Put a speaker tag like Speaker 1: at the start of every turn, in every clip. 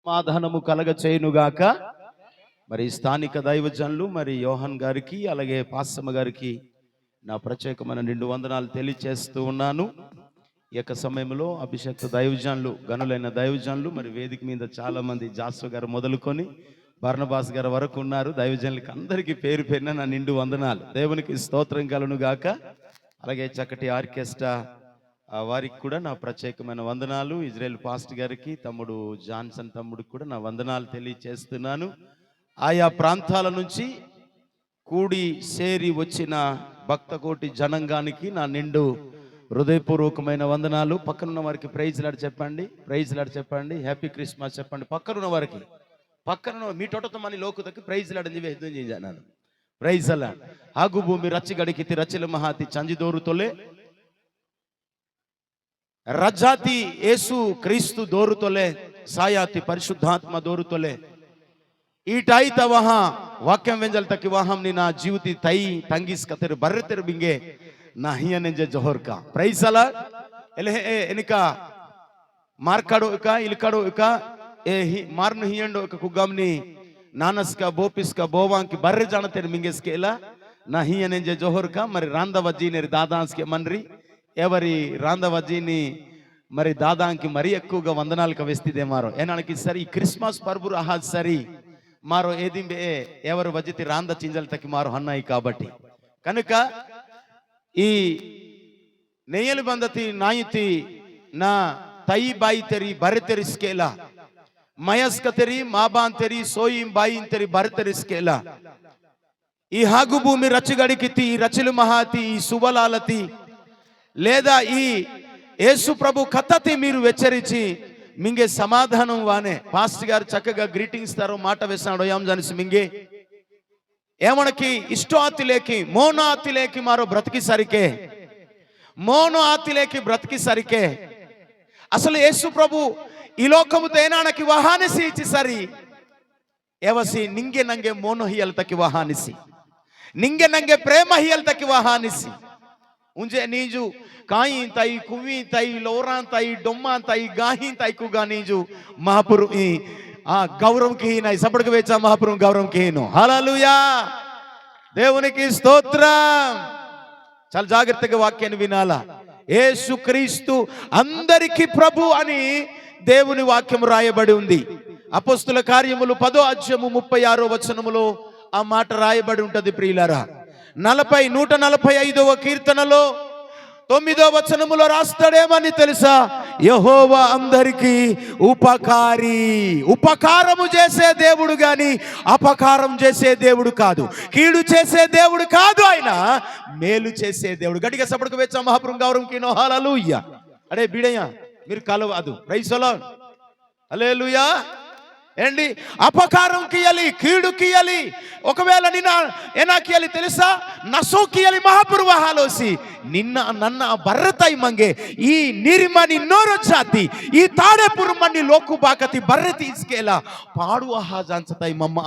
Speaker 1: సమాధానము కలగ చేయునుగాక. మరి స్థానిక దైవజనులు మరి యోహన్ గారికి అలాగే పాస్సమ్మ గారికి నా ప్రత్యేకమైన నిండు వందనాలు తెలియచేస్తూ ఉన్నాను. ఈ యొక్క సమయంలో అభిషక్త దైవజనులు, గనులైన దైవజనులు, మరి వేదిక మీద చాలా మంది, జాస్వ గారు మొదలుకొని బర్నబాస్ గారు వరకు ఉన్నారు. దైవజనులకి అందరికీ పేరు పేరున నా నిండు వందనాలు. దేవునికి స్తోత్రం కలును గాక. అలాగే చక్కటి ఆర్కెస్ట్రా వారికి కూడా నా ప్రత్యేకమైన వందనాలు. ఇజ్రాయెల్ పాస్ట్ గారికి, తమ్ముడు జాన్సన్ తమ్ముడికి కూడా నా వందనాలు తెలియచేస్తున్నాను. ఆయా ప్రాంతాల నుంచి కూడి సేరి వచ్చిన భక్తకోటి జనాంగానికి నా నిండు హృదయపూర్వకమైన వందనాలు. పక్కనున్న వారికి ప్రైజ్ లాడ్ చెప్పండి, ప్రైజ్ లాడ్ చెప్పండి, హ్యాపీ క్రిస్మస్ చెప్పండి. పక్కనున్న వారికి, పక్కన మీ టొటతో మని లోకుతకి ప్రైజ్ లాడ్ నివేదన చేశాను. ప్రైజ్ అలా ఆగు భూమి రచ్చి గడికితి రచిల మహాతి చంజిదోరుతోలే రజాతి యేసు క్రీస్తు దోరుతోలే సాయాతి పరిశుద్ధాత్మ దోరుతోలే ఈటాయి తవహా వాక్యం వెంజల్ తకి వాహం ని నా జీవితి తై తంగిస్ కతెరు బర్రె తెరు బింగే నా హియనెంజ జోహర్ కా ప్రైజ్ అలా ఎలే ఎనిక మార్కాడో ఇక ఇల్కాడో ఇక ఏ మార్ను హియండో ఇక కుగమ్ని నానస్ కా బోపిస్ కా బోవాంకి బర్రె జాన తెరు మింగెస్ కేలా నా హియనెంజ జోహర్ కా మరి రాందవజీ నే దాదాన్స్ కే మన్రి ఎవరి రాందవజీని మరి దాదాంకి మరీ ఎక్కువగా వందనాలు కవేస్తిదే మారో ఏనానికి సరి క్రిస్మస్ పర్బురు అహాజ్ సరి మారో ఏదింబే ఎవరు వజితి రాంద చింజల్ తకి మారో అన్నాయి. కాబట్టి కనుక ఈ నెయ్యలు బందతి నాయుతి నా తై బాయి తెరి బర్రె తెరిస్కేలా మయస్క తెరి మాబాన్ తెరి సోయిం బాయిన్ తెరి బర్రె తెరిస్కేలా ఈ హాగు భూమి రచ్చగడికితి ఈ రచులు మహాతి ఈ సుబలాలతి లేదా ఈ యేసు ప్రభు కథతి మీరు వెచ్చరించి మింగే సమాధానం వానే పాస్టర్ గారు చక్కగా గ్రీటింగ్స్ తారో మాట వేసాడు ఏం జానిసి మింగే ఏమనకి ఇష్టో ఆతిలేకి మోనో ఆతిలేకి మారో బ్రతికి సరికే మోనో ఆతిలేకి బ్రతికి సరికే అసలు యేసు ప్రభు ఈ లోకము తేనానకి వహానిసి ఇచ్చి సరి ఏవసి నింగే నంగే మోనో హియల్ తకి వహానిసి నింగే నంగే ప్రేమ హియల్ తకి వహానిసి ఉంజే నీజు కాయి తై కువి తై లోరాన్ తై డొమ్మాన్ తై గాహి తై కుగా నీజు మహాపురు ఈ గౌరవం కి నై సపడకు వేచా మహాపురు గౌరవం కి ను హల్లెలూయా దేవునికి స్తోత్రం. చాలా జాగ్రత్తగా వాక్యాన్ని వినాలా. యేసుక్రీస్తు అందరికి ప్రభు అని దేవుని వాక్యం రాయబడి ఉంది. అపోస్తుల కార్యములు 10వ అధ్యాయము 36వ వచనములో ఆ మాట రాయబడి ఉంటది. ప్రియులారా 145వ కీర్తనలో 9వ వచనములో రాస్తాడేమని తెలుసా? యెహోవా అందరికీ ఉపకారి. ఉపకారము చేసే దేవుడు గాని అపకారం చేసే దేవుడు కాదు, కీడు చేసే దేవుడు కాదు, ఆయన మేలు చేసే దేవుడు. గట్టిగా సపడకు వెచ్చా మహాపురం గౌరవం కి నో హల్లెలూయా. అడే బిడయ్యా మీరు కలవదు ప్రైజ్ అలాన్ హల్లెలూయా. ఏండి అపకారం కియలి, కీడు కియలి, ఒకవేళ నిన్న ఏనా కియలి తెలుసా? నసో కియలి మహాపురు వహాలోసి నిన్న నన్న బర్రతాయి మంగే ఈ నిరిమని నోరు జాతి ఈ తాడేపురు మన్ని లోకు బాకతి బర్రె తీసుకెలా పాడు ఆహా జాన్సతాయి మమ్మ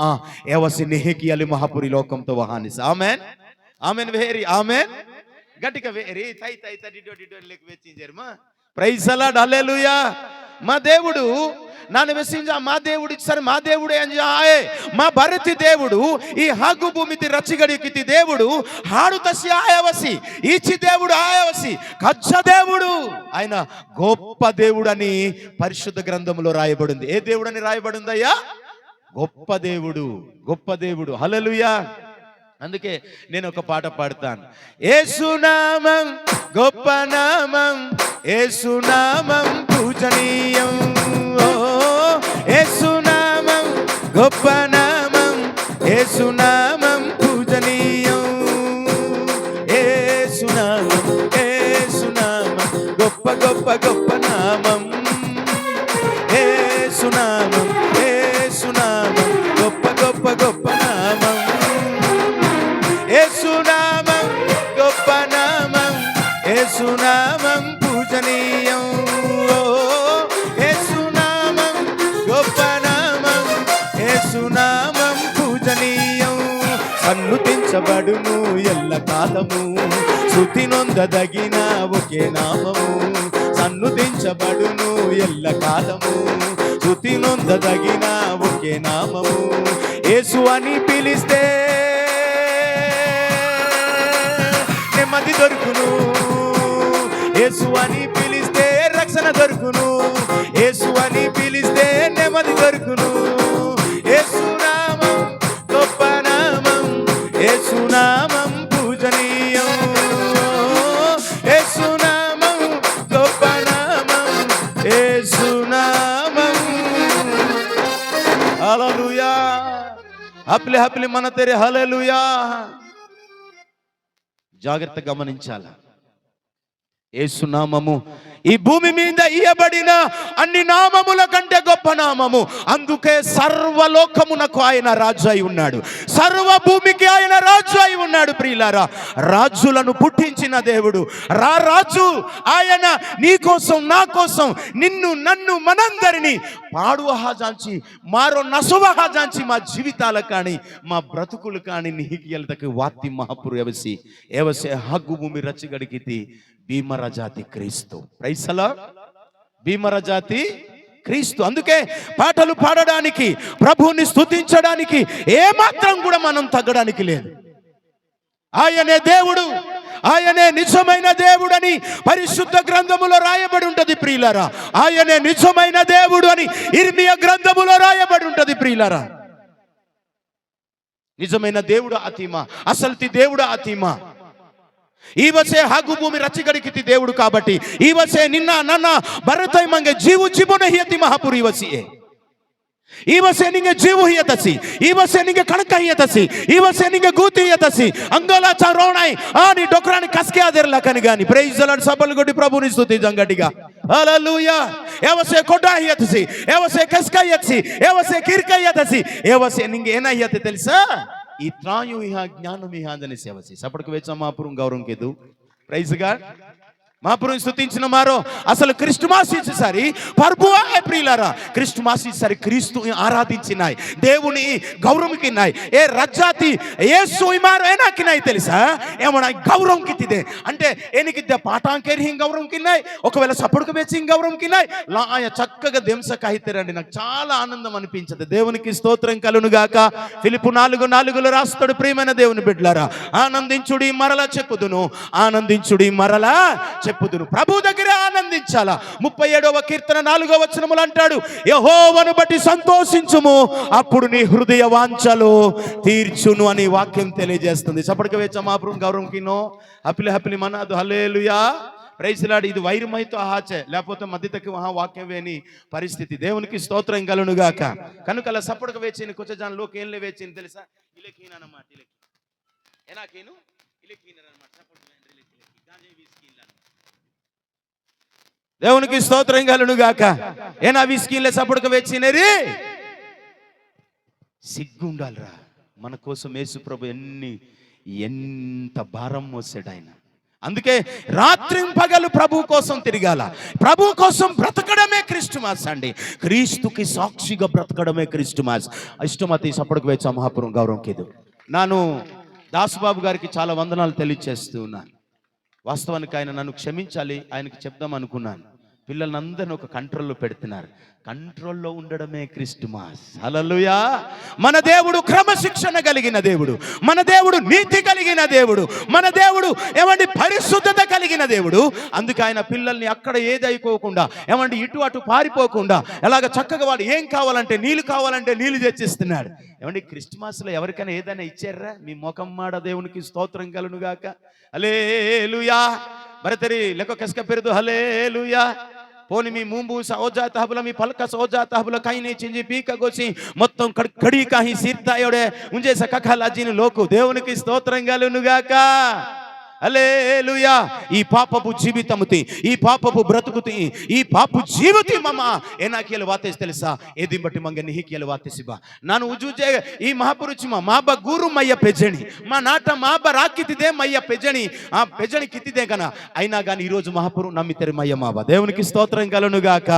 Speaker 1: ఏవసి నెహే కియలి మహాపురి లోకంతో వహానిస్. ఆమెన్ ఆమెన్ వేరి ఆమెన్ గట్టిగా వేరి తై తై తై డిడో డిడో లేక వెచ్చింజర్మా ప్రైజ్ అలాడ్ హల్లెలూయా. మా దేవుడు నాన్న వెసింజా మా దేవుడు సరే మా దేవుడే అని మా భరతి దేవుడు ఈ హాగు భూమితి రచ్చిగడికితి దేవుడు హాడు తసి ఆయవసి ఈచి దేవుడు ఆయవసి కచ్చ దేవుడు ఆయన గొప్ప దేవుడు అని పరిశుద్ధ గ్రంథంలో రాయబడింది. ఏ దేవుడు అని రాయబడిందయ్యా? గొప్ప దేవుడు, గొప్ప దేవుడు. హల్లెలూయా. అందుకే నేను ఒక పాట పాడతాను. యేసునామం గొప్ప నామం, యేసునామం పూజనీయం, యేసునామం గొప్ప నామం, యేసునామం పూజనీయం, యేసునామం యేసునామం గొప్ప గొప్ప గొప్ప నామం, యేసునామం యేసునామం గొప్ప గొప్ప గొప్ప నామం, యేసునామం గొప్ప నామం, యేసునామం పూజనీయం, యేసునామం గొప్ప నామం, యేసునామం పూజనీయం. సన్నుతించబడును ఎల్ల కాలము, స్తుతి నొందదగిన ఒకే నామము, సన్నుతించబడును ఎల్ల కాలము. స్తుతి నొందదగిన ఒకే నామము, యేసు అని పిలిస్తే నెమ్మది దొరుకును. యేసు అని పిలిస్తే రక్షణ దొరుకును. యేసు అని పిలిస్తే నెమ్మది దొరుకును. యేసు నామం గొప్ప నామం, యేసు నామం పూజనీయం. యేసు నామం గొప్ప నామం, యేసు నామం. హల్లెలూయా. హప్లి హప్లి మన తెరే హల్లెలూయా. జాగ్రత్త గమనించాల. యేసు నామము ఈ భూమి మీద ఇయ్యబడిన అన్ని నామముల కంటే గొప్ప నామము. అందుకే సర్వలోకమునకు ఆయన రాజు అయి ఉన్నాడు, సర్వ భూమికి ఆయన రాజు అయి ఉన్నాడు. ప్రియులారా, రాజులను పుట్టించిన దేవుడు, రాజు ఆయన నీ కోసం నా కోసం నిన్ను నన్ను మనందరినీ పాడువహాజాంచి మారో నసువహాజాంచి మా జీవితాల కానీ మా బ్రతుకులు కానీ నీకియలతకి వాత్తి మహాపురు ఎవసే హగ్గు భూమి రచ్చగడికితి భీమర జాతి క్రీస్తు. ప్రైసలా, భీమర జాతి క్రీస్తు. అందుకే పాటలు పాడడానికి, ప్రభువుని స్తుతించడానికి ఏమాత్రం కూడా మనం తగ్గడానికి లేదు. ఆయనే దేవుడు, ఆయనే నిజమైన దేవుడని పరిశుద్ధ గ్రంథములో రాయబడి ఉంటది ప్రియులారా. ఆయనే నిజమైన దేవుడు అని ఇర్మియా గ్రంథములో రాయబడి ఉంటది ప్రియులారా. నిజమైన దేవుడు ఆతిమ, అసల్తి దేవుడు ఆతిమ. ఈవసే హగ్గు ಭೂಮಿ ರಚಿಗಡಿಕಿತಿ దేవుడు కాబట్టి ఈవసే నిన్న నన్న భరతై మంగే జీవు జీವನ ಹಿಯತಿ ಮಹಾಪುರಿ ಇವಸಿಯೇ. ಈವಸೆ ನಿಂಗೆ ಜೀವು ಹಿಯತಸಿ, ಈವಸೆ ನಿಂಗೆ ಕಣಕ ಹಿಯತಸಿ, ಈವಸೆ ನಿಂಗೆ ಗೂತಿ ಹಿಯತಸಿ. ಅಂಗೋಲ ಚರೋಣಾಯಿ నీ డొక్రాని కస్కే ఆదర్లా కనిగాని. Praise the Lord. సబలు కొట్టి ప్రభుని స్తుతించండి గట్టిగా. హల్లెలూయా. ఎవసే కొడా ಹಿಯతసి, ఎవసే కస్క ಹಿయతసి, ఎవసే కిర్క ಹಿయతసి, ఎవసే నింగే ఏనా ಹಿಯತೆ తెలుసా? ఈ త్రాయు ఇహ జ్ఞానం ఇహ అందని సేవసి. సపడకు వెచ్చ మహాపురం గౌరవం కేదు. Praise God. మహాపురం స్తుతించిన మారో అసలు క్రిస్టమాస్ ఇచ్చేసరి పర్బువా ప్రియులారా, క్రిస్టమాస్ ఇచ్చేసరి క్రీస్తు ఆరాధించినాయి, దేవుని గౌరవంకినాయి. ఏ రజ్జాతి యేసు మారో ఏనాకినాయి తెలుసా? ఏమన్నా గౌరవం కితిదే అంటే ఏనికిద్దే పాఠాంకేరి హిం గౌరవం కిన్నాయి, ఒకవేళ సపడుకు వెచ్చి హిం గౌరవం కిన్నాయి. లాయ చక్కగా దెంస కాహితారండి. నాకు చాలా ఆనందం అనిపించదు. దేవునికి స్తోత్రం కలును గాక. ఫిలిప్పు 4:4 రాస్తాడు, ప్రియమైన దేవుని బిడ్డలారా, ఆనందించుడి మరలా చెప్పుదును, ఆనందించుడి మరలా చెప్పుదును. ప్రభు దగ్గరే ఆనందించాలా. 37వ కీర్తన 4వ వచనములు అంటాడు, యెహోవాను బట్టి సంతోషించుము, అప్పుడు నీ హృదయ వాంఛలు తీర్చును అని వాక్యం తెలియజేస్తుంది. సపడక వేచ మాపురం గౌరవం కినో హపిలి హపిలి మనాదు హల్లెలూయా. Praise lord. ఇది వైరమైతో ఆచే లేకపోతే మధ్యతకి మహా వాక్యం వేని పరిస్థితి. దేవునికి స్తోత్రం కలును గాక. కనుక అలా సపడక వేచిని కుచజాన్ లోకి ఏం వేచిని తెలుసా? ఇలకీనన్నమాట. ఏనాకేను ఇలకీనన్నమాట. దేవునికి స్తోత్రం కలును గాక. ఏనా విస్కీన్లే సపడక వేచినరి సిగ్గుండాలిరా. మన కోసం యేసు ప్రభు ఎంత భారం మోసాడు ఆయన. అందుకే రాత్రి పగలు ప్రభు కోసం తిరగాల. ప్రభు కోసం బ్రతకడమే క్రిస్టమాస్ అండి. క్రీస్తుకి సాక్షిగా బ్రతకడమే క్రిస్టమాస్. ఇష్టమతి సపడకు వేచ మహాపురం గౌరవం కేదు. నాను దాసుబాబు గారికి చాలా వందనాలు తెలియచేస్తూ ఉన్నాను. వాస్తవానికి ఆయన నన్ను క్షమించాలి, ఆయనకి చెప్దాం అనుకున్నాను. పిల్లలందరినీ ఒక కంట్రోల్లో పెడుతున్నారు. కంట్రోల్లో ఉండడమే క్రిస్టమాస్. హల్లెలూయా. మన దేవుడు క్రమశిక్షణ కలిగిన దేవుడు, మన దేవుడు నీతి కలిగిన దేవుడు, మన దేవుడు ఏమండి పరిశుద్ధత కలిగిన దేవుడు. అందుకే ఆయన పిల్లల్ని అక్కడ ఏది అయిపోకుండా ఏమండి ఇటు అటు పారిపోకుండా ఎలాగ చక్కగా వాడు ఏం కావాలంటే నీళ్ళు కావాలంటే నీళ్ళు తెచ్చిస్తున్నాడు. ఏమండి క్రిస్టమాస్లో ఎవరికైనా ఏదైనా ఇచ్చారా? మీ ముఖం మాడ దేవునికి స్తోత్రం కలును గాక. హల్లెలూయా. బరతరి లెక్క కస్క పెరుదు హల్లెలూయా. పోని మీ ముంబు సోజాత హబుల మీ పలక సోజాత హబుల కైనే చింజి పీక గోసి మొత్తం కడి కాహి సీర్తాయోడే ఉంజే సకఖల జిన లోకు. దేవునికి స్తోత్రం కలును గాక. హల్లెలూయా. ఈ పాపపు జీవితముతి, ఈ పాపపు బ్రతుకుతి, ఈ పాపు జీవితి మమ ఏనాకియలు వాతేసి తెలుసా? ఏది బట్టి మంగ నిహికియలు వాతేసిబా ನಾನು ಉಜುಜೆ ಈ ಮಹಾಪುರುಚಿಮ ಮಾಬ ಗುರು ಮಯ್ಯ ಪೆಜಣಿ మా నాట మాబ రాకితిదే మయ్య పెజణి ఆ పెజణి కితిదే కన అయినా గాని ఈ రోజు మహాపురు నమ్మితరి మయ్య మాబ. దేవునికి స్తోత్రం కలును గాక.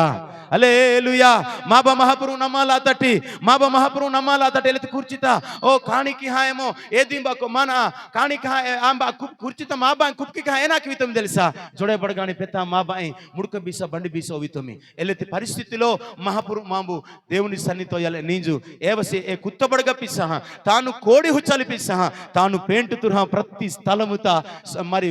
Speaker 1: హల్లెలూయా. మాబ మహాపురు నమ్మాలా తట్టి, మాబ మహాపురు నమ్మాలా తట్టి ఎలతి కూర్చిత ఓ కాణికి హాయమో ఏదింబకు మన కాణికి హాయ ఆంబ కూర్చిత మా బాయ్ కుప్కి కాయనాకి వితం తెలుసా జోడే పడగాని పెద్ద మా బాయ్ ముడుక బీస బండి బీసో వితమి ఎల్లెత్తి పరిస్థితిలో మహాపురు మాంబు దేవుని సన్నితో నీంజు ఏవసి ఏ కుత్తబడగ పిసహ తాను కోడి హుచ్చలి పిసహ తాను పేంటు తుర్హ ప్రతి స్థలముత మరి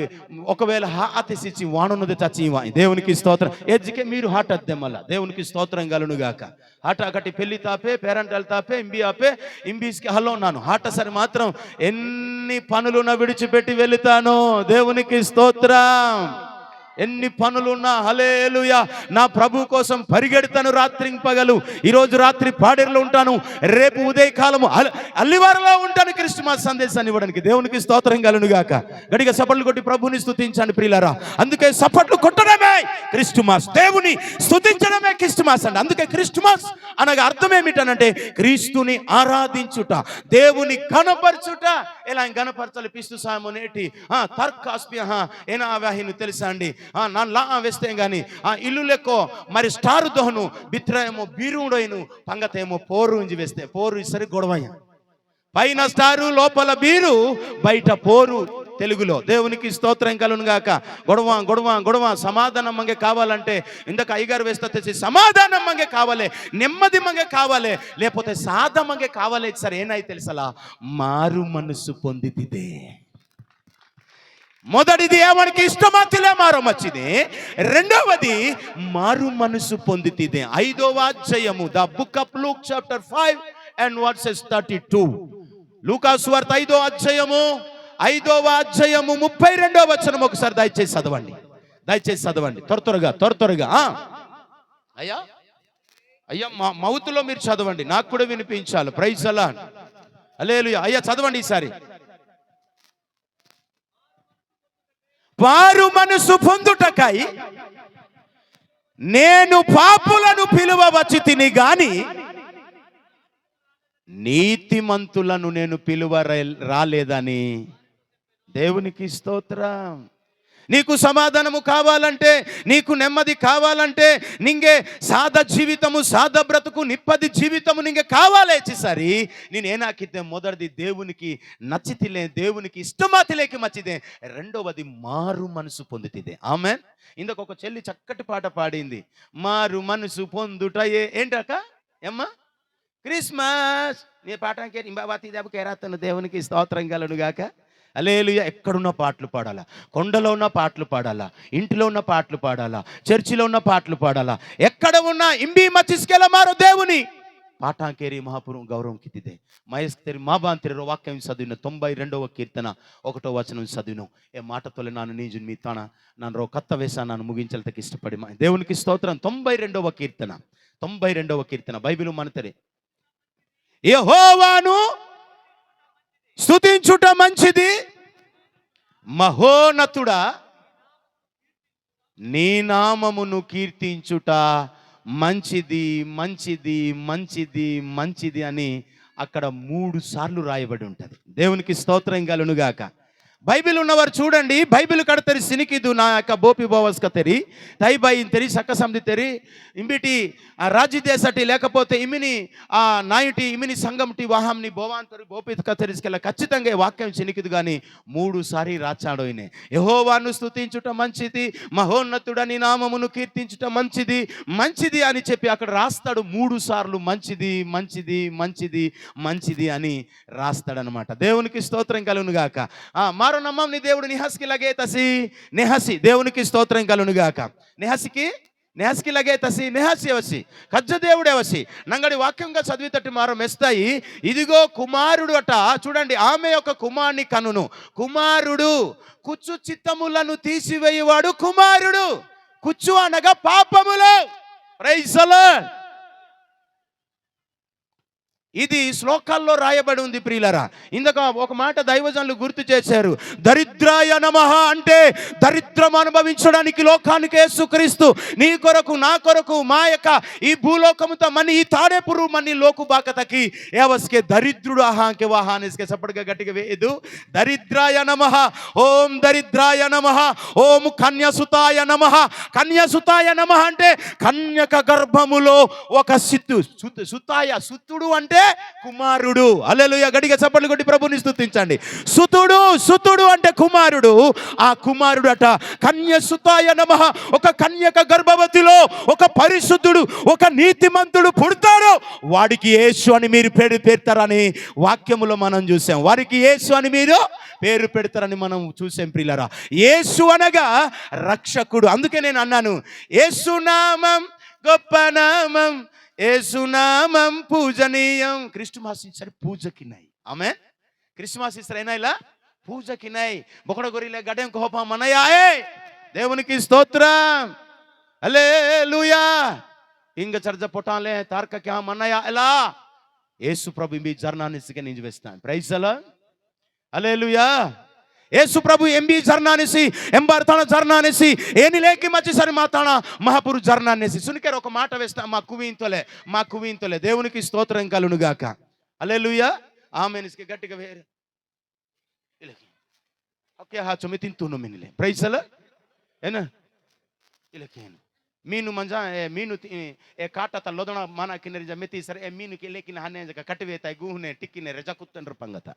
Speaker 1: ఒకవేళ హాతేసిచ్చి వాణున్నది చచ్చి దేవునికి స్తోత్రం ఎజ్జికే మీరు హాట్ అద్దె మళ్ళా దేవునికి స్తోత్రం గలును గాక హాట ఒకటి పెళ్లి తాపే పేరెంటల్ తాపే ఇంబి ఆపే ఇంబీస్కి హలో ఉన్నాను హాట సరి మాత్రం ఎన్ని పనులున్నా విడిచిపెట్టి వెళుతాను దేవునికి స్తోత్రం ఎన్ని పనులున్నా హల్లెలూయా నా ప్రభు కోసం పరిగెడతాను రాత్రి పగలు ఈరోజు రాత్రి పాడేరులో ఉంటాను రేపు ఉదయకాలము అల్లివారలో ఉంటాను క్రిస్మస్ సందేశాన్ని ఇవ్వడానికి దేవునికి స్తోత్రం కలుగును గాక గడిగా సపట్లు కొట్టి ప్రభుని స్తుతించండి ప్రియులారా అందుకే సపట్లు కొట్టడమే క్రిస్మస్ దేవుని స్తుతించడమే క్రిస్మస్ అండి అందుకే క్రిస్మస్ అనగా అర్థం ఏమిటనంటే క్రీస్తుని ఆరాధించుట దేవుని ఘనపరచుట ఎలా ఘనపరచాలి పిస్తు సాయమునేటి తర్కాస్ప్య ఏనా వాహిని తెలుసా అండి నాన్ లా వేస్తే గాని ఇల్లు లెక్కో మరి స్టారు దోహను బిత్ర ఏమో బీరుడైను పంగత ఏమో పోరు ఉంచి వేస్తే పోరు సరి గొడవయ్య పైన స్టారు లోపల బీరు బయట పోరు తెలుగులో దేవునికి స్తోత్రం కలుగును గాక గొడవ గొడవ గొడవ సమాధానం మంగే కావాలంటే ఇందాక అయ్యగారు వేస్తే తెచ్చి సమాధానం మంగే కావాలి నెమ్మది మంగే కావాలి లేకపోతే సాధ మంగే కావాలి సరే ఏనై తెలుసలా మారు మనసు పొందితిదే మొదటిది ఏమనికి ఇష్టమతిలే మారు మచ్చిది రెండవది మారు మనసు పొందితిదే 5వ అధ్యాయము the book of Luke chapter 5 and verses 32 లూకా సువార్త 5వ అధ్యాయము 32వ వచనం ఒకసారి దయచేసి చదవండి త్వరగా అయ్యా మౌతులో మీరు చదవండి నాకు కూడా వినిపించాలి ప్రైజ్ అలాడ్ హల్లెలూయా అయ్యా చదవండి ఈసారి వారు మనసు పొందుటకై నేను పాపులను పిలువవచ్చు తిని గాని నీతిమంతులను నేను పిలువ రాలేదని దేవునికి స్తోత్రం నీకు సమాధానము కావాలంటే నీకు నెమ్మది కావాలంటే నింగే సాద జీవితము సాద బ్రతుకు నిప్పది జీవితము నింగే కావాలేచి సరి నేనేనాకితే మొదటిది దేవునికి నచ్చితిలే దేవునికి ఇష్టమాతిలేకి మచ్చిదే రెండవది మారు మనసు పొందుతిదే ఆమెన్ ఇందుకు ఒక చెల్లి చక్కటి పాట పాడింది మారు మనసు పొందుట ఏంటక్క ఏమ్మా క్రిస్మస్ నీ పాఠానికి ఇంబాబాతి దేవకేరాతను దేవునికి స్తోత్రం కలుగును గాక హల్లెలూయా ఎక్కడున్న పాటలు పాడాలా కొండలో ఉన్న పాటలు పాడాలా ఇంటిలో ఉన్న పాటలు పాడాలా చర్చిలో ఉన్న పాటలు పాడాలా ఎక్కడ ఉన్నా ఇంబి మచ్చిస్కెల మారు దేవుని పాఠాంకేరి మహాపురం గౌరవం కితిదే మహేష్ తెరి మా బాంతిరి వాక్యం చదివిన 92వ కీర్తన 1వ వచనం చదివిన ఏ మాటతోలే నాను నీజు మీ తాన నన్ను రో కత్త వేసా నన్ను ముగించలతకి ఇష్టపడి దేవునికి స్తోత్రం 92వ కీర్తన బైబిల్ మనతరే యెహోవాను స్తుతించుట మంచిది మహోన్నతుడా నీ నామమును కీర్తించుట మంచిది అని అక్కడ 3 సార్లు రాయబడి ఉంటుంది దేవునికి స్తోత్రం కలుగును గాక బైబిల్ ఉన్నవారు చూడండి బైబిల్ కడతరి సినికిదు నా యొక్క బోపి బోవస్ కతరి తైబాయి తెరి సక్క సంధి తెరి ఇంబిటి రాజ్య దేశటి లేకపోతే ఇమిని నాయుటి ఇమిని సంగంటి వాహంని బోవాంతరి బోపి కతరిస్కెళ్ళ ఖచ్చితంగా వాక్యం సినికిదు కానీ 3 సారి రాచాడోయినే యెహోవాను స్తుతించుట మంచిది మహోన్నతుడని నామమును కీర్తించుట మంచిది అని చెప్పి అక్కడ రాస్తాడు 3 సార్లు మంచిది అని రాస్తాడనమాట దేవునికి స్తోత్రం కలుగును గాక మారు నమ్మం నీ దేవుడు నిహస్కి లగే తసి నెహసి దేవునికి స్తోత్రం కలుగును గాక నెహస్కి లగే తసి నెహసి అవసి కజ్జ దేవుడే అవసి నంగడి వాక్యంగా చదివితట్టి మారం మెస్తాయి ఇదిగో కుమారుడు అట చూడండి ఆమె యొక్క కుమారుని కనును కుమారుడు కుచ్చు చిత్తములను తీసివేయువాడు కుమారుడు కుచ్చు అనగా పాపములు ప్రైజ్ ది లార్డ్ ఇది శ్లోకాల్లో రాయబడి ఉంది ప్రియులరా ఇందుక ఒక మాట దైవజనులు గుర్తు చేశారు దరిద్రాయ నమః అంటే దరిద్రం అనుభవించడానికి లోకానికి యేసుక్రీస్తు నీ కొరకు నా కొరకు మా యొక్క ఈ భూలోకముతో మని ఈ తాడేపురు మని లోకు బాకతకి ఏవస్కే దరిద్రుడు ఆహాంకే వాహానిస్కే సపడగా గట్టిగా వేదు దరిద్రాయ నమః ఓం దరిద్రాయ నమః ఓం కన్యసుతాయ నమః అంటే కన్యక గర్భములో ఒక సుతాయ సుతుడు అంటే కుమారుడు. హల్లెలూయా, గట్టిగా చప్పట్లు కొట్టి ప్రభుని స్తుతించండి. సుతుడు అంటే కుమారుడు. ఆ కుమారుడు అట కన్యసుతాయ నమః, ఒక కన్యక గర్భవతిలో ఒక పరిశుద్ధుడు, ఒక నీతిమంతుడు పుడతాడు, వాడికి యేసు అని మీరు పేరు పెడతారని వాక్యములో మనం చూసాం. వారికి యేసు అని మీరు పేరు పెడతారని మనం చూసాం ప్రియులారా. యేసు అనగా రక్షకుడు. అందుకే నేను అన్నాను, యేసునామం గొప్ప నామం, యేసునామం పూజనీయం. క్రిస్మస్ ఇస్తారు పూజకి నై. ఆమె క్రిస్మస్ ఇస్తారు అయినా ఇలా పూజకి నై. బొకడ గొరిలే గడెం కోపం మనయాయే. దేవునికి స్తోత్రం, హల్లెలూయా. ఇంగ చర్జ పొటాలే తార్క క్యా మనయా ఎలా. యేసు ప్రభు మీ జర్నాన్ని సిగ నింజ వేస్తాను. ప్రైజ్ ద లార్డ్, హల్లెలూయా. యేసు ప్రభు ఎంబీ జర్నానేసి ఎంబర్తాన జర్నానేసి ఏని లేకి మచ్చి సరి మాతాన మహాపురు జర్నానేసి సునికేర ఒక మాట వేస్తా మా కువీంతోలే. దేవునికి స్తోత్రం కలును గాక. హల్లెలూయా, ఆమేన్. ఇస్కే గట్టిగా వేరే ఓకే హా చొమి తింటును మినిలే. ప్రైజ్ ద లార్డ్, ఏనా ఇలకేను మీను మంజా మీను ఏ కాట త లోదన మానా కిన్నరి జమెతి సరే ఏ మీను కి లేకిన హనే జక కట్టివేతాయి గుహనే టిక్కినే రజకుత్తండ్ర పంగత.